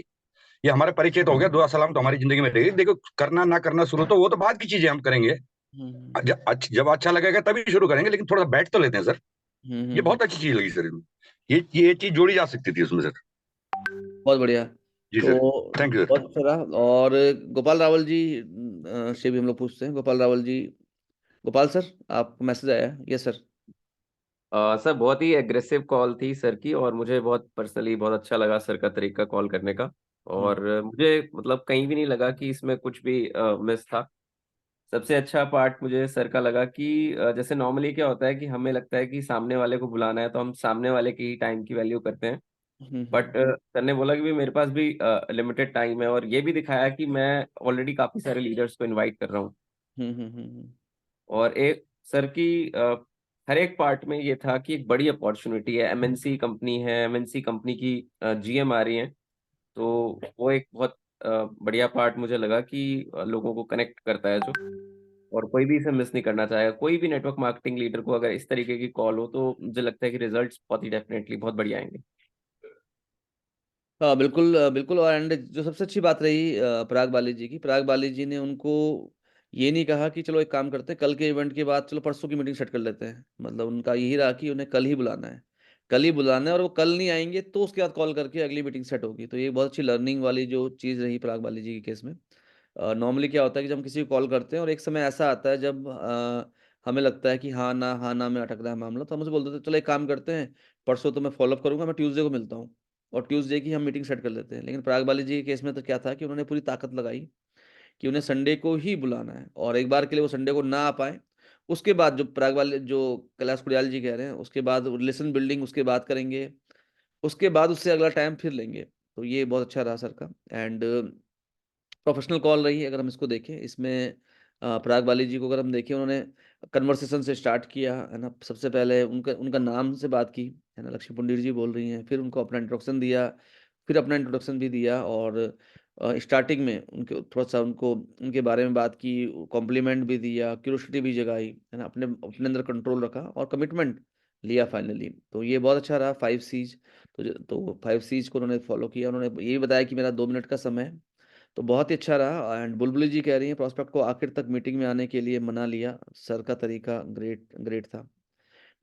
ये हमारा परिचय तो हो गया, दुआ सलाम तो हमारी जिंदगी में रहेगी। देखो, करना ना करना शुरू तो वो तो बाद की चीजें हम करेंगे। हुँ, हुँ, जब अच्छा लगेगा तभी शुरू करेंगे, लेकिन थोड़ा सा बैठ तो लेते हैं सर। हुँ, ये हुँ, हुँ, बहुत अच्छी चीज लगी सर इसमें। ये चीज जोड़ी जा सकती थी उसमें सर। बहुत बढ़िया। जी सर। तो थैंक यू सर। बहुत अच्छा रहा। और गोपाल रावल जी से भी हम लोग पूछते हैं। गोपाल रावल जी, गोपाल सर, आपको मैसेज आया है? Yes sir. सर बहुत ही एग्रेसिव कॉल थी सर की, और मुझे बहुत पर्सनली बहुत अच्छा लगा सर का तरीका कॉल करने का। हुँ, और मुझे मतलब कहीं भी नहीं लगा कि इसमें कुछ भी मिस था। सबसे अच्छा पार्ट मुझे सर का लगा कि जैसे नॉर्मली क्या होता है कि हमें लगता है कि सामने वाले को बुलाना है तो हम सामने वाले की ही टाइम की वैल्यू करते हैं। हुँ, बट हुँ, सर ने बोला कि भी मेरे पास भी लिमिटेड टाइम है, और ये भी दिखाया कि मैं ऑलरेडी काफी सारे लीडर्स को इनवाइट कर रहा हूँ। हुँ, हुँ, हुँ, हुँ, और एक सर की हर एक पार्ट में ये था कि एक बड़ी अपॉर्चुनिटी है, एमएनसी कंपनी है, एमएनसी कंपनी की जीएम आ रही है। तो वो एक बहुत बढ़िया पार्ट मुझे लगा कि लोगों को कनेक्ट करता है जो, और कोई भी इसे मिस नहीं करना चाहेगा। कोई भी नेटवर्क मार्केटिंग लीडर को अगर इस तरीके की कॉल हो तो मुझे लगता है कि रिजल्ट्स बहुत ही डेफिनेटली बहुत बढ़िया आएंगे। हाँ, बिल्कुल, बिल्कुल। और एंड जो सबसे अच्छी बात रही पराग बाली जी की, पराग बाली जी ने उनको ये नहीं कहा कि चलो एक काम करते हैं, कल के इवेंट के बाद चलो परसों की मीटिंग सेट कर लेते हैं। मतलब उनका यही रहा कि उन्हें कल ही बुलाना है, कल ही बुलाना है, और वो कल नहीं आएँगे तो उसके बाद कॉल करके अगली मीटिंग सेट होगी। तो ये बहुत अच्छी लर्निंग वाली जो चीज़ रही पराग बाली जी के केस में। नॉर्मली क्या होता है कि जब हम किसी को कॉल करते हैं और एक समय ऐसा आता है जब हमें लगता है कि हाँ, ना में अटक रहा है मामला, तो हम उसे बोल देते हैं, चलो एक काम करते हैं, परसों तो मैं फ़ॉलो अप करूँगा, मैं ट्यूसडे को मिलता हूँ। और ट्यूसडे की हम मीटिंग सेट कर लेते हैं। लेकिन पराग बाली जी के केस में तो क्या था कि उन्होंने पूरी ताकत लगाई कि उन्हें संडे को ही बुलाना है, और एक बार के लिए वो संडे को ना आ पाएँ, उसके बाद जो पराग वाले जो कैलाश कुड़ियाल जी कह रहे हैं, उसके बाद रिलेशन बिल्डिंग उसके बाद करेंगे, उसके बाद उससे अगला टाइम फिर लेंगे। तो ये बहुत अच्छा रहा सर का। एंड प्रोफेशनल कॉल रही अगर हम इसको देखें। इसमें पराग बाली जी को अगर हम देखें, उन्होंने कन्वर्सेशन से स्टार्ट किया, है ना? सबसे पहले उनका उनका नाम से बात की, है ना? लक्ष्मी पुंडीर जी बोल रही हैं, फिर उनको अपना इंट्रोडक्शन दिया, फिर अपना इंट्रोडक्शन भी दिया, और स्टार्टिंग में उनके थोड़ा-सा उनको उनके बारे में बात की, कॉम्प्लीमेंट भी दिया, क्यूरियोसिटी भी जगाई, है ना? अपने अपने अंदर कंट्रोल रखा और कमिटमेंट लिया फाइनली। तो ये बहुत अच्छा रहा 5 सीज़। तो 5 सीज़ को उन्होंने फॉलो किया। उन्होंने ये भी बताया कि मेरा 2 मिनट का समय है। तो बहुत ही अच्छा रहा। एंड बुलबुली जी कह रही हैं प्रॉस्पेक्ट को आखिर तक मीटिंग में आने के लिए मना लिया। सर का तरीका ग्रेट ग्रेट था।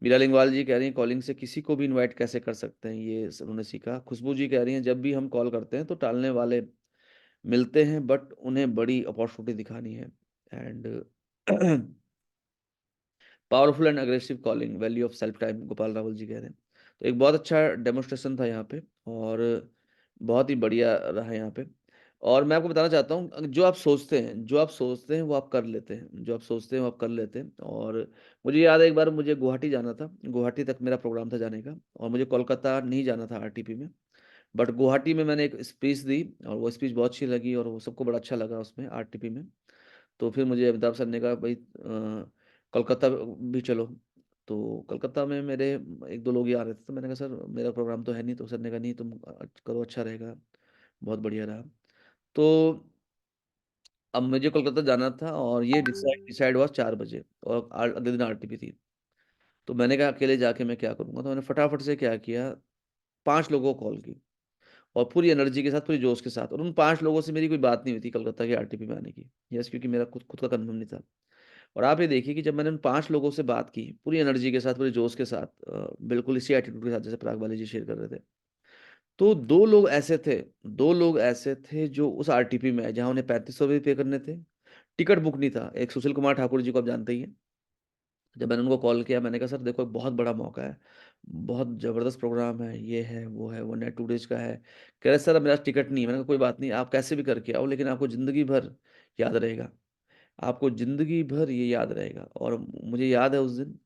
मीरा लिंगवाल जी कह रही हैं कॉलिंग से किसी को भी इनवाइट कैसे कर सकते हैं, ये उन्होंने सीखा। खुशबू जी कह रही हैं जब भी हम कॉल करते हैं तो टालने वाले मिलते हैं, बट उन्हें बड़ी अपॉर्चुनिटी दिखानी है। And powerful and aggressive calling value of self time, Gopal Rawal ji कह रहे हैं। तो एक बहुत अच्छा डेमोन्स्ट्रेशन था यहाँ पे, और बहुत ही बढ़िया रहा यहाँ पे। और मैं आपको बताना चाहता हूँ, जो आप सोचते हैं वो आप कर लेते हैं, जो आप सोचते हैं वो आप कर लेते हैं। और मुझे याद है एक बार मुझे गुवाहाटी जाना था, गुवाहाटी तक मेरा प्रोग्राम था जाने का, और मुझे कोलकाता नहीं जाना था आरटीपी में। बट गुवाहाटी में मैंने एक स्पीच दी और वो स्पीच बहुत अच्छी लगी और वो सबको बड़ा अच्छा लगा उसमें आरटीपी में। तो फिर मुझे अमिताभ सर ने कहा भाई कोलकाता भी चलो। तो कोलकाता में मेरे 1-2 लोग ही आ रहे थे, तो मैंने कहा सर मेरा प्रोग्राम तो है नहीं, तो सर ने कहा नहीं तुम करो, अच्छा रहेगा, बहुत बढ़िया रहा। तो अब मुझे कोलकाता जाना था और ये डिसाइड हुआ 4 बजे और अगले दिन आरटीपी थी। तो मैंने कहा अकेले जाके मैं क्या करूँगा, तो मैंने फटाफट से क्या किया, 5 लोगों को कॉल की और पूरी एनर्जी के साथ, पूरी जोश के साथ, और उन 5 लोगों से मेरी कोई बात नहीं हुई थी कोलकाता के आरटीपी में आने की। यस, क्योंकि मेरा खुद खुद का कन्फर्म नहीं था। और आप ये देखिए कि जब मैंने उन 5 लोगों से बात की, पूरी एनर्जी के साथ, पूरे जोश के साथ, बिल्कुल इसी एटीट्यूड के साथ जैसे पराग वाले जी शेयर कर रहे थे। तो 2 लोग ऐसे थे जो उस आरटीपी में आए जहाँ उन्हें 3500 भी पे करने थे, टिकट बुक नहीं था। एक सुशील कुमार ठाकुर जी को आप जानते ही हैं। जब मैंने उनको कॉल किया, मैंने कहा सर देखो एक बहुत बड़ा मौका है, बहुत ज़बरदस्त प्रोग्राम है, ये है, वो है, 1 नाइट 2 डेज़ का है। कह रहे सर अब मेरा टिकट नहीं है। मैंने कहा कोई बात नहीं, आप कैसे भी करके आओ, लेकिन आपको ज़िंदगी भर याद रहेगा। आपको ज़िंदगी भर ये याद रहेगा। और मुझे याद है उस दिन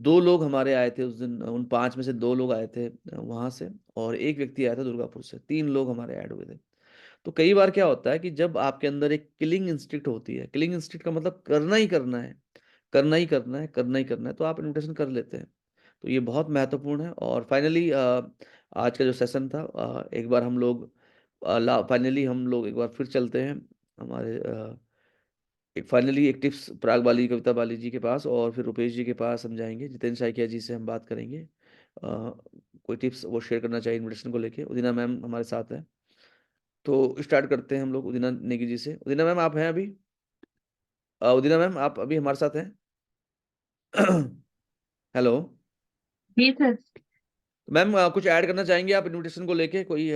2 लोग हमारे आए थे उस दिन, उन 5 में से 2 लोग आए थे वहाँ से, और 1 व्यक्ति आया था दुर्गापुर से, 3 लोग हमारे ऐड हुए थे। तो कई बार क्या होता है कि जब आपके अंदर एक किलिंग इंस्टिंक्ट होती है, किलिंग इंस्टिंक्ट का मतलब करना ही करना है, करना ही करना है, करना ही करना है, तो आप इन्विटेशन कर लेते हैं। तो ये बहुत महत्वपूर्ण है। और फाइनली आज का जो सेशन था, एक बार हम लोग फाइनली हम लोग एक बार फिर चलते हैं हमारे एक फाइनली एक टिप्स पराग बाली, कविता बाली जी के पास, और फिर रुपेश जी के पास हम जाएँगे, जितेंद्र साइकिया जी से हम बात करेंगे। कोई टिप्स वो शेयर करना चाहिए इन्विटेशन को लेके। उदिना मैम हमारे साथ हैं। तो स्टार्ट करते हैं हम लोग उदिना नेगी जी से। उदिना मैम आप हैं अभी? उदिना मैम आप अभी हमारे साथ हैं? हेलो? जी सर। मैम कुछ ऐड करना चाहेंगे आप इन्विटेशन को लेके? कोई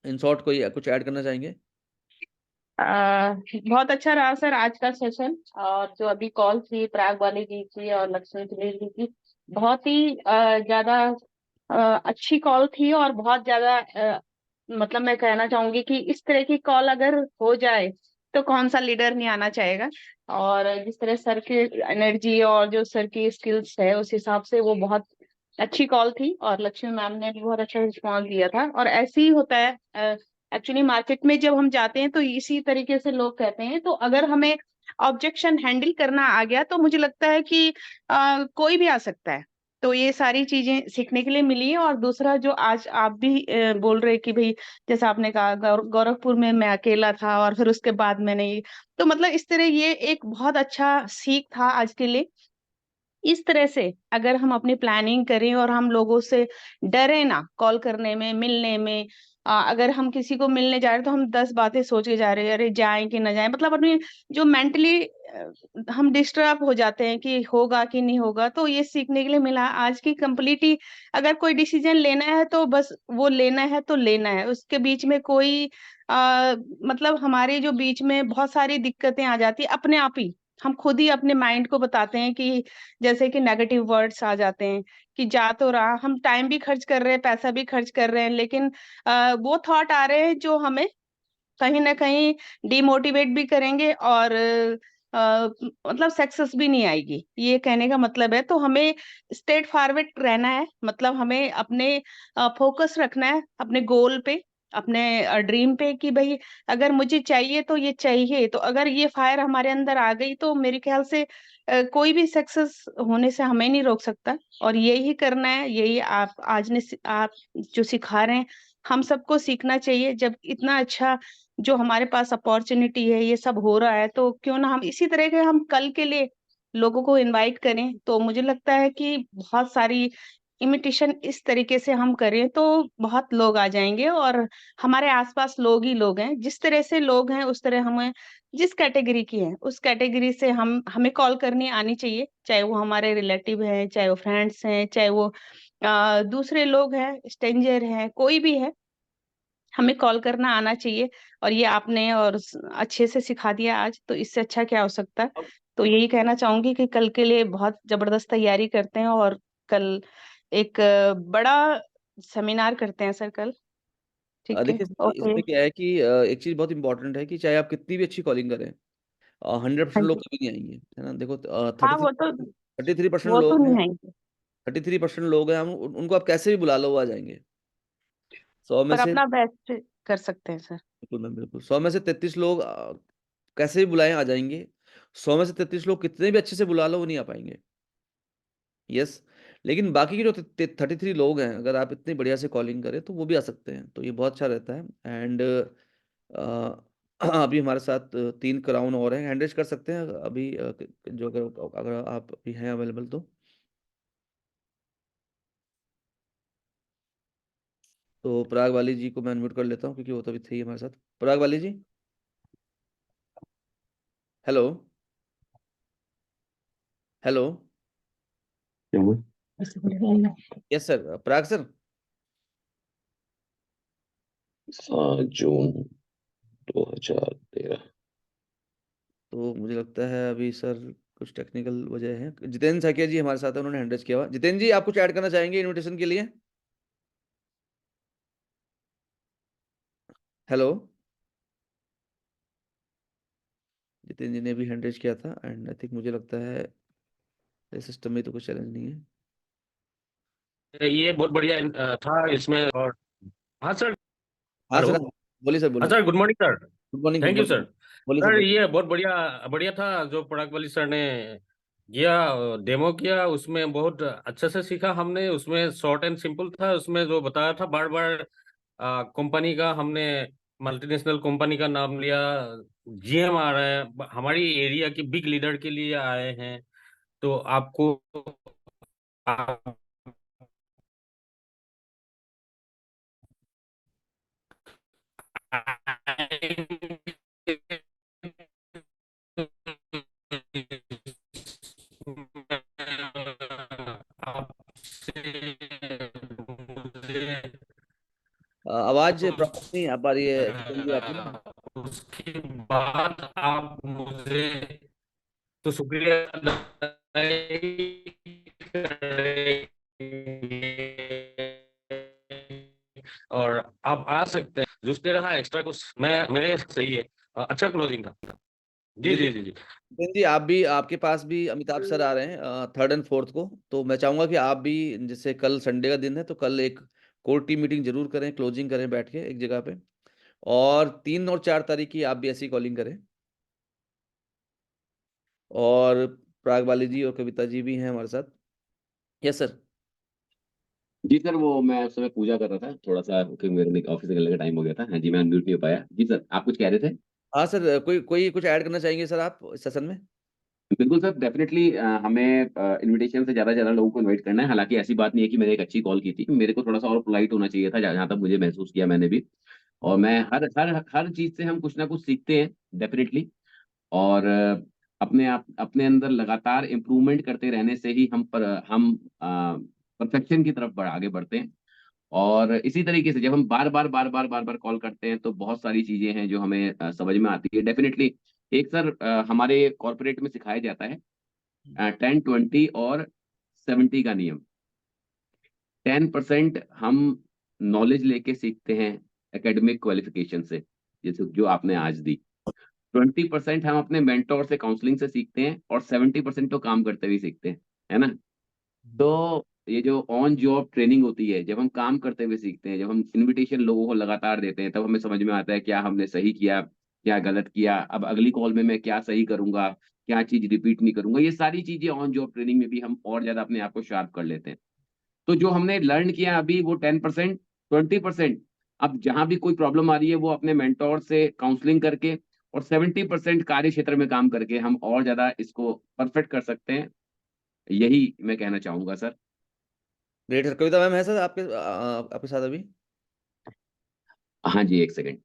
इन शॉर्ट कोई कुछ ऐड करना चाहेंगे? बहुत अच्छा रहा सर आज का सेशन, और जो अभी कॉल थी पराग वाली जी की और लक्ष्मी सुनील जी की, बहुत ही ज्यादा अच्छी कॉल थी। और बहुत ज्यादा मतलब मैं कहना चाहूंगी कि इस तरह की कॉल अगर हो जाए तो कौन सा लीडर नहीं आना चाहेगा। और जिस तरह सर की एनर्जी और जो सर की स्किल्स है उस हिसाब से वो बहुत अच्छी कॉल थी, और लक्ष्मी मैम ने भी बहुत अच्छा रिस्पॉन्स दिया था। और ऐसे ही होता है एक्चुअली मार्केट में जब हम जाते हैं तो इसी तरीके से लोग कहते हैं। तो अगर हमें ऑब्जेक्शन हैंडल करना आ गया तो मुझे लगता है कि कोई भी आ सकता है। तो ये सारी चीजें सीखने के लिए मिली है। और दूसरा जो आज आप भी बोल रहे कि भाई, जैसा आपने कहा गोरखपुर में मैं अकेला था और फिर उसके बाद मैंने तो मतलब इस तरह ये एक बहुत अच्छा सीख था आज के लिए। इस तरह से अगर हम अपनी प्लानिंग करें और हम लोगों से डरे ना कॉल करने में, मिलने में, अगर हम किसी को मिलने जा रहे हैं तो हम 10 बातें सोच के जा रहे हैं, अरे जाएं कि ना जाएं, मतलब अपनी जो मेंटली हम डिस्टर्ब हो जाते हैं कि होगा कि नहीं होगा। तो ये सीखने के लिए मिला आज की कंप्लीटली, अगर कोई डिसीजन लेना है तो बस वो लेना है तो लेना है, उसके बीच में कोई मतलब हमारे जो बीच में बहुत सारी दिक्कतें आ जाती है अपने आप ही, हम खुद ही अपने माइंड को बताते हैं कि जैसे कि नेगेटिव वर्ड्स आ जाते हैं कि जा तो रहा, हम टाइम भी खर्च कर रहे हैं, पैसा भी खर्च कर रहे हैं, लेकिन वो थॉट आ रहे हैं जो हमें कहीं ना कहीं डिमोटिवेट भी करेंगे और मतलब सक्सेस भी नहीं आएगी। ये कहने का मतलब है, तो हमें स्ट्रेट फॉरवर्ड रहना है, मतलब हमें अपने फोकस रखना है अपने गोल पे, अपने ड्रीम पे कि भाई अगर मुझे चाहिए तो ये चाहिए। तो अगर ये फायर हमारे अंदर आ गई तो मेरे ख्याल से कोई भी सक्सेस होने से हमें नहीं रोक सकता। और यही करना है, यही आप आज ने आप जो सिखा रहे हैं हम सबको सीखना चाहिए। जब इतना अच्छा जो हमारे पास अपॉर्चुनिटी है, ये सब हो रहा है, तो क्यों ना हम इसी तरह के हम कल के लिए लोगों को इनवाइट करें। तो मुझे लगता है कि बहुत सारी इमिटेशन इस तरीके से हम करें तो बहुत लोग आ जाएंगे, और हमारे आसपास लोग ही लोग हैं, जिस तरह से लोग हैं उस तरह हमें, जिस कैटेगरी की है उस कैटेगरी से हमें कॉल करनी आनी चाहिए, चाहे वो हमारे रिलेटिव हैं, चाहे वो फ्रेंड्स हैं, चाहे वो दूसरे लोग हैं, स्ट्रेंजर हैं, कोई भी है, हमें कॉल करना आना चाहिए। और ये आपने और अच्छे से सिखा दिया आज, तो इससे अच्छा क्या हो सकता है। अब तो यही कहना चाहूंगी कि कल के लिए बहुत जबरदस्त तैयारी करते हैं, और कल एक बड़ा सेमिनार करते हैं सर कल। ठीक है, देखिए ओके। इसमें क्या है कि एक चीज़ बहुत इंपॉर्टेंट है कि चाहे आप कितनी भी अच्छी कॉलिंग करें, 100% हाँ लोग जी। कभी नहीं आएंगे, है ना? देखो हाँ, थर्टी थर्टी थ्री परसेंट वो तो लोग हैं, नहीं आएंगे, 33% लोग हैं, हम उनको आप कैसे भी बुला लो वो आ जाएंगे। 100 में पर से अपना बेस्ट कर सकते हैं सर। बिल्कुल मैम, बिल्कुल 100 में से 33 लोग कैसे भी बुलाएं आ जाएंगे। 100 में से 33 लोग कितने भी अच्छे से बुला लो वो नहीं आ पाएंगे। यस, लेकिन बाकी के जो 33 लोग हैं, अगर आप इतनी बढ़िया से कॉलिंग करें तो वो भी आ सकते हैं, तो ये बहुत अच्छा रहता है। एंड अभी हमारे साथ 3 क्राउन और हैं, हैंड रेज कर सकते हैं अभी, जो अगर अगर आप अभी हैं अवेलेबल तो पराग वाली जी को मैं अनम्यूट कर लेता हूँ क्योंकि वो तो अभी थे ही हमारे साथ। पराग वाली जी, हेलो हेलो। यस सर, पराग सर। 7 जून 2013। तो मुझे लगता है अभी सर कुछ टेक्निकल वजह है। जितेंद्र साकिया जी हमारे साथ है, उन्होंने हैंड रेज किया हुआ। जितेंद्र जी, आप कुछ ऐड करना चाहेंगे इनविटेशन के लिए? हेलो, जितेंद्र जी ने भी हैंड रेज किया था एंड आई थिंक मुझे लगता है सिस्टम में तो कुछ चैलेंज नहीं है। ये बहुत बढ़िया था इसमें। और हाँ सर, हाँ हेलो। सर, बोलिए सर, हाँ बोलिए। Sir, good morning sir. Good morning, good thank you sir. Morning. बोलिए सर, सर बोलिए। ये बहुत बढ़िया बढ़िया था जो पराग वाली सर ने किया, डेमो किया, उसमें बहुत अच्छे से सीखा हमने। उसमें शॉर्ट एंड सिंपल था, उसमें जो बताया था बार बार कंपनी का हमने मल्टीनेशनल कंपनी का नाम लिया। जीएम आ रहे हैं, हमारी एरिया की बिग लीडर के लिए आए हैं, तो आपको आप आपसे आवाज प्रॉपर नहीं आ पा रही है जितेंद्र जी आपकी ना। उसके बाद आप मुझे तो शुक्रिया अदा करेंगे। और आप आ सकते हैं। जुस्ते रहा एक्स्ट्रा कुछ मैं मेरे सही है। अच्छा क्लोजिंग था। जी जी जी जी। जितेंद्र जी, आप भी, आपके पास भी अमिताभ सर आ रहे हैं 3rd एंड 4th को। तो मैं चाहूंगा कि आप भी, जैसे कल संडे का दिन है तो कल एक कोर टीम मीटिंग जरूर करें, क्लोजिंग करें बैठ के एक जगह पे। और 3 और 4 तारीख की आप भी ऐसी कॉलिंग करें। और प्राग वाली जी और कविता जी भी हैं हमारे साथ। Yes sir. जी सर, वो मैं उस समय पूजा कर रहा था थोड़ा सा, क्योंकि मेरे ऑफिस निकलने का टाइम हो गया था। हाँ जी, मैं अनम्यूट नहीं हो पाया। जी सर, आप कुछ कह रहे थे? हाँ सर, कोई कोई कुछ ऐड करना चाहेंगे सर आप इस सेशन में? बिल्कुल सर, डेफिनेटली हमें इनविटेशन से ज्यादा लोगों को इनवाइट करना है। हालांकि ऐसी बात नहीं है कि मैंने एक अच्छी कॉल की थी, मेरे को थोड़ा सा और पोलाइट होना चाहिए था, जहाँ तक मुझे महसूस किया मैंने भी। और मैं हर चीज से हम कुछ ना कुछ सीखते हैं डेफिनेटली। और अपने अंदर लगातार इम्प्रूवमेंट करते रहने से ही हम परफेक्शन की तरफ आगे बढ़ते हैं। और इसी तरीके से जब हम बार बार कॉल करते हैं तो बहुत सारी चीजें हैं जो हमें समझ में आती है डेफिनेटली। एक सर, हमारे कॉर्पोरेट में सिखाया जाता है 10 20 और 70 का नियम। 10% हम नॉलेज लेके सीखते हैं एकेडमिक क्वालिफिकेशन से, जैसे जो आपने आज दी। 20% हम अपने मेंटोर से, काउंसलिंग से सीखते हैं, और 70% तो काम करते हुए सीखते हैं, है ना? तो ये जो ऑन जॉब ट्रेनिंग होती है, जब हम काम करते हुए सीखते हैं, जब हम इनविटेशन लोगों को लगातार देते हैं, तब हमें समझ में आता है क्या हमने सही किया, क्या गलत किया, अब अगली कॉल में मैं क्या सही करूंगा, क्या चीज रिपीट नहीं करूंगा। ये सारी चीजें ऑन जॉब ट्रेनिंग में भी हम और ज्यादा अपने आप को शार्प कर लेते हैं। तो जो हमने लर्न किया अभी वो 10%, 20% अब जहां भी कोई प्रॉब्लम आ रही है वो अपने मेंटोर से काउंसलिंग करके, और 70% कार्य क्षेत्र में काम करके हम और ज्यादा इसको परफेक्ट कर सकते हैं। यही मैं कहना चाहूंगा sir. Great sir. Kavita ma'am है सर आपके आपके साथ अभी? हाँ जी, एक सेकंड।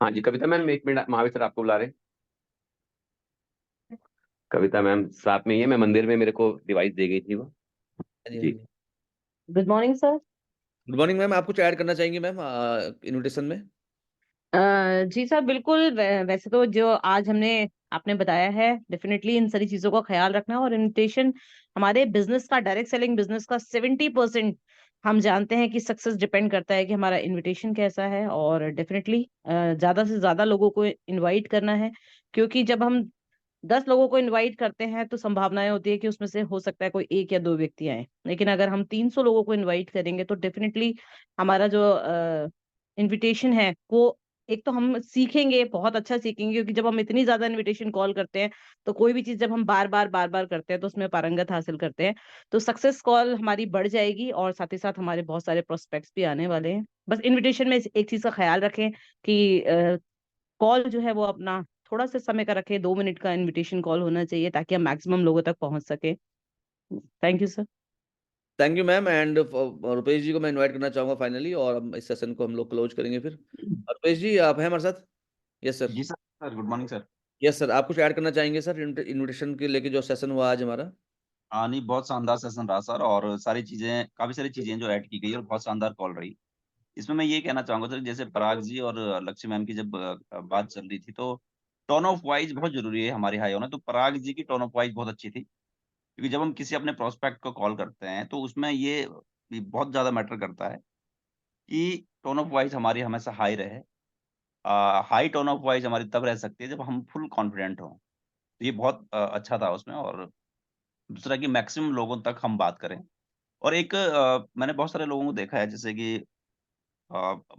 हाँ जी, Kavita ma'am, 1 minute, Mahavir sir आपको बुला रहे हैं। कविता मैम साथ में ही है, मैं मंदिर में, मेरे को डिवाइस दी गई थी वो। जी। Good morning sir. Good morning ma'am, आप कुछ ऐड करना चाहेंगे मैम इनविटेशन में? जी सर, बिल्कुल। वैसे तो जो आज हमने आपने बताया है, डेफिनेटली इन सारी चीजों का ख्याल रखना। और इन्विटेशन हमारे बिजनेस का, डायरेक्ट सेलिंग बिजनेस का 70% हम जानते हैं कि सक्सेस डिपेंड करता है कि हमारा इनविटेशन कैसा है। और डेफिनेटली ज्यादा से ज्यादा लोगों को इनवाइट करना है, क्योंकि जब हम 10 लोगों को इनवाइट करते हैं तो संभावनाएं होती है कि उसमें से हो सकता है कोई 1 या 2 व्यक्ति आए, लेकिन अगर हम 300 लोगों को इनवाइट करेंगे तो डेफिनेटली हमारा जो इनविटेशन है वो, एक तो हम सीखेंगे, बहुत अच्छा सीखेंगे, क्योंकि जब हम इतनी ज्यादा इनविटेशन कॉल करते हैं तो कोई भी चीज जब हम बार बार करते हैं तो उसमें पारंगत हासिल करते हैं, तो सक्सेस कॉल हमारी बढ़ जाएगी और साथ ही साथ हमारे बहुत सारे प्रोस्पेक्ट्स भी आने वाले हैं। बस इनविटेशन में एक चीज का ख्याल रखें कि कॉल जो है वो अपना थोड़ा सा समय का रखें, 2 मिनट का इनविटेशन कॉल होना चाहिए ताकि हम मैक्सिमम लोगों तक पहुंच सके। Thank you sir. Thank you ma'am. And Rupesh ji को मैं इनवाइट करना चाहूंगा फाइनली, और हम इस सेशन को हम लोग क्लोज करेंगे फिर। रुपेश जी आप हैं हमारे साथ? Yes sir. जी sir, good morning sir. Yes sir, आप कुछ ऐड करना चाहेंगे सर इनविटेशन के लेके जो सेशन हुआ आज हमारा? हाँ नहीं, बहुत शानदार सेशन रहा सर, और काफी सारी चीजें जो ऐड की गई और बहुत शानदार कॉल रही। इसमें मैं ये कहना चाहूंगा सर, जैसे पराग जी और लक्ष्मी मैम की जब बात चल रही थी, तो टोन ऑफ वॉइस बहुत जरूरी है हमारे हाई होना। तो पराग जी की टोन ऑफ वॉइस बहुत अच्छी थी, क्योंकि जब हम किसी अपने प्रोस्पेक्ट को कॉल करते हैं तो उसमें ये भी बहुत ज्यादा मैटर करता है कि टोन ऑफ वॉइस हमारी हमेशा हाई रहे। हाई टोन ऑफ वॉइस हमारी तब रह सकती है जब हम फुल कॉन्फिडेंट हों। तो ये बहुत अच्छा था उसमें। और दूसरा कि मैक्सिमम लोगों तक हम बात करें। और एक मैंने बहुत सारे लोगों को देखा है, जैसे कि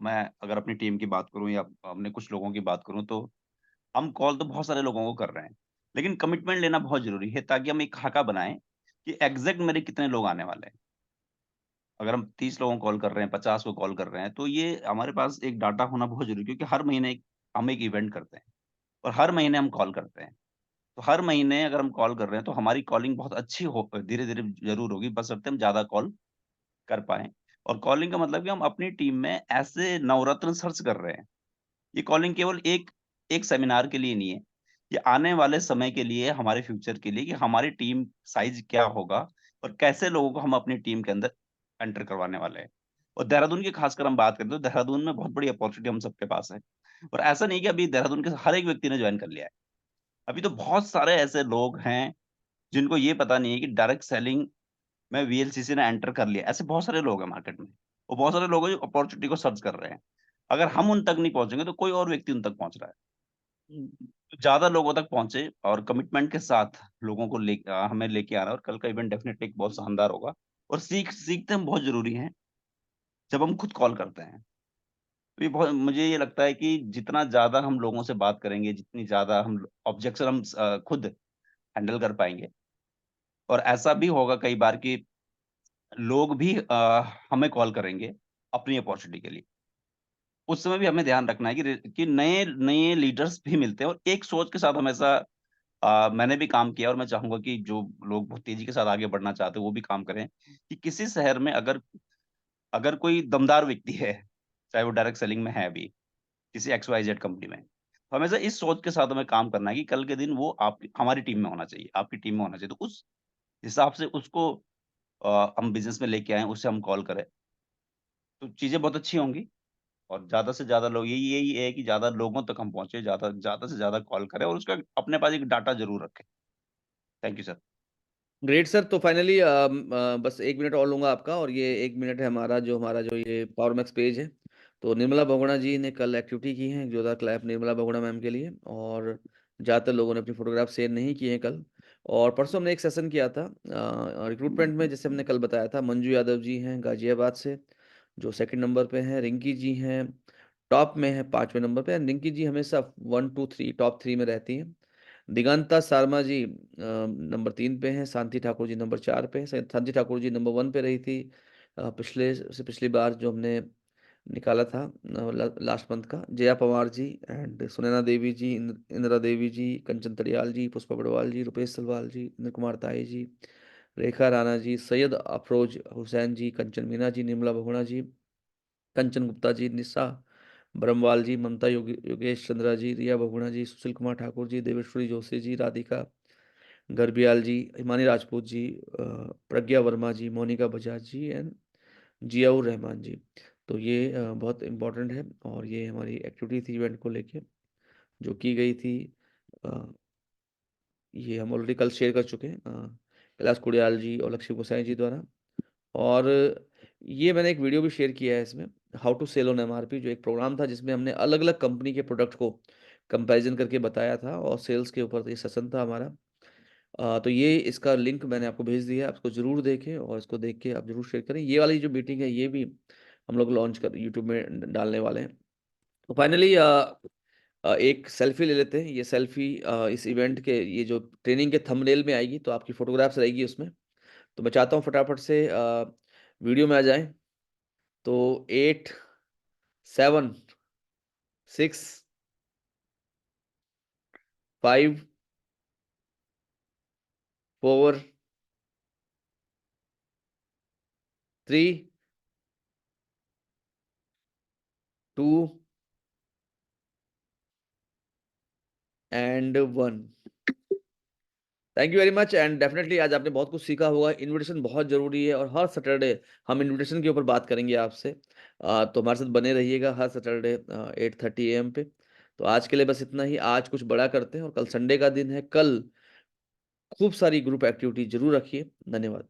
मैं अगर अपनी टीम की बात करूं या अपने कुछ लोगों की बात करूं, तो हम कॉल तो बहुत सारे लोगों को कर रहे हैं, लेकिन कमिटमेंट लेना बहुत जरूरी है ताकि हम एक खाका बनाएं कि एग्जैक्ट मेरे कितने लोग आने वाले हैं। अगर हम 30 लोगों को कॉल कर रहे हैं, 50 को कॉल कर रहे हैं, तो ये हमारे पास एक डाटा होना बहुत जरूरी है, क्योंकि हर महीने हम एक इवेंट करते हैं और हर महीने हम कॉल करते हैं। तो हर महीने अगर हम कॉल कर रहे हैं तो हमारी कॉलिंग बहुत अच्छी हो, धीरे धीरे जरूर होगी, बशर्ते हम ज्यादा कॉल कर पाएँ। और कॉलिंग का मतलब कि हम अपनी टीम में ऐसे नवरत्न सर्च कर रहे हैं। ये कॉलिंग केवल एक एक सेमिनार के लिए नहीं है। ये आने वाले समय के लिए, हमारे फ्यूचर के लिए, कि हमारी टीम साइज़ क्या होगा और कैसे लोगों को हम अपनी टीम के अंदर एंटर करवाने वाले हैं। और देहरादून की खासकर हम बात करें तो देहरादून में बहुत बड़ी अपॉर्च्युनिटी हम सबके पास है। और ऐसा नहीं कि अभी देहरादून के हर एक व्यक्ति ने जॉइन कर लिया है। अभी तो बहुत सारे ऐसे लोग हैं जिनको ये पता नहीं है कि डायरेक्ट सेलिंग में वीएलसीसी ने एंटर कर लिया। ऐसे बहुत सारे लोग हैं मार्केट में, और बहुत सारे लोग हैं जो अपॉर्च्युनिटी को सर्च कर रहे हैं। अगर हम उन तक नहीं पहुँचेंगे तो कोई और व्यक्ति उन तक पहुँच रहा है। तो ज़्यादा लोगों तक पहुँचे और कमिटमेंट के साथ लोगों को हमें लेके आना है, और कल का इवेंट डेफिनिटली बहुत शानदार होगा। और सीखते हम बहुत ज़रूरी हैं जब हम खुद कॉल करते हैं। तो ये बहुत, मुझे ये लगता है कि जितना ज़्यादा हम लोगों से बात करेंगे, जितनी ज़्यादा हम ऑब्जेक्शन हम खुद हैंडल कर पाएँगे। और ऐसा भी होगा कई बार कि लोग भी हमें कॉल करेंगे अपनी अपॉर्चुनिटी के लिए। उस समय भी हमें ध्यान रखना है कि नए नए लीडर्स भी मिलते हैं, और एक सोच के साथ हमेशा मैंने भी काम किया, और मैं चाहूँगा कि जो लोग बहुत तेज़ी के साथ आगे बढ़ना चाहते हैं, वो भी काम करें कि किसी शहर में अगर अगर कोई दमदार व्यक्ति है, चाहे वो डायरेक्ट सेलिंग में है अभी, किसी XYZ कंपनी में, तो हमेशा इस सोच के साथ हमें काम करना है कि कल के दिन वो आप हमारी टीम में होना चाहिए, आपकी टीम में होना चाहिए। तो उस हिसाब से उसको हम बिज़नेस में लेके आएँ, उसे हम कॉल करें, तो चीज़ें बहुत अच्छी होंगी। और ज़्यादा से ज़्यादा लोग, यही यही है कि ज़्यादा लोगों तक हम पहुँचे, ज़्यादा ज़्यादा से ज़्यादा कॉल करें और उसका अपने पास एक डाटा ज़रूर रखें। Thank you sir. Great sir. तो फाइनली बस 1 मिनट और लूँगा आपका, और ये 1 मिनट है हमारा जो ये पावर मैक्स पेज है। तो निर्मला बहुगुणा जी ने कल एक्टिविटी की है, जोरदार क्लैप निर्मला बहुगुणा मैम के लिए। और ज़्यादातर लोगों ने अपनी फ़ोटोग्राफ शेयर नहीं किए हैं कल। और परसों हमने एक सेशन किया था रिक्रूटमेंट में, जैसे हमने कल बताया था। मंजू यादव जी हैं गाज़ियाबाद से, जो सेकंड नंबर पे हैं। रिंकी जी हैं, टॉप में हैं 5वें नंबर पे। रिंकी जी हमेशा 1, 2, 3 टॉप 3 में रहती हैं। दिगंता शर्मा जी नंबर 3 पे हैं। शांति ठाकुर जी नंबर 4 पे हैं। शांति ठाकुर जी नंबर 1 पे रही थी पिछली बार जो हमने निकाला था लास्ट मंथ का। जया पवार जी एंड सुनैना देवी जी, इंदिरा देवी जी, कंचन तड़ियाल जी, पुष्पा बड़वाल जी, रुपेश सलवाल जी, इंद्र कुमार ताई जी, रेखा राणा जी, सैयद अफरोज हुसैन जी, कंचन मीना जी, निर्मला बहुगुणा जी, कंचन गुप्ता जी, निशा ब्रह्मवाल जी, ममता योगेश चंद्रा जी, रिया बहुगुणा जी, सुशील कुमार ठाकुर जी, देवेश्वरी जोशी जी, राधिका गर्बियाल जी, हिमानी राजपूत जी, प्रज्ञा वर्मा जी, मोनिका बजाज जी एंड जियाउर रहमान जी। तो ये बहुत इम्पोर्टेंट है, और ये हमारी एक्टिविटी थी इवेंट को लेके जो की गई थी। अ, ये हम ऑलरेडी कल शेयर कर चुके हैं कैलाश कुड़ियाल जी और लक्ष्मी गोसाई जी द्वारा। और ये मैंने एक वीडियो भी शेयर किया है इसमें, how to sell on MRP, जो एक प्रोग्राम था जिसमें हमने अलग अलग कंपनी के प्रोडक्ट को कंपैरिजन करके बताया था, और सेल्स के ऊपर ये सेशन था हमारा। तो ये इसका लिंक मैंने आपको भेज दिया है, आप इसको ज़रूर देखें और इसको देख के आप ज़रूर शेयर करें। ये वाली जो मीटिंग है ये भी हम लोग लॉन्च कर यूट्यूब में डालने वाले हैं। तो फाइनली एक सेल्फी ले लेते हैं। ये सेल्फी इस इवेंट के, ये जो ट्रेनिंग के थंबनेल में आएगी, तो आपकी फोटोग्राफ्स रहेगी उसमें। तो मैं चाहता हूँ फटाफट से वीडियो में आ जाएं। तो 8 7 6 5 4 3 2 and 1। Thank you very much. And definitely आज आपने बहुत कुछ सीखा होगा। इन्विटेशन बहुत ज़रूरी है, और हर सैटरडे हम इन्विटेशन के ऊपर बात करेंगे आपसे। तो हमारे साथ बने रहिएगा हर सैटरडे 8:30 AM पे। तो आज के लिए बस इतना ही। आज कुछ बड़ा करते हैं, और कल संडे का दिन है। कल खूब सारी ग्रुप एक्टिविटी जरूर रखिए। धन्यवाद।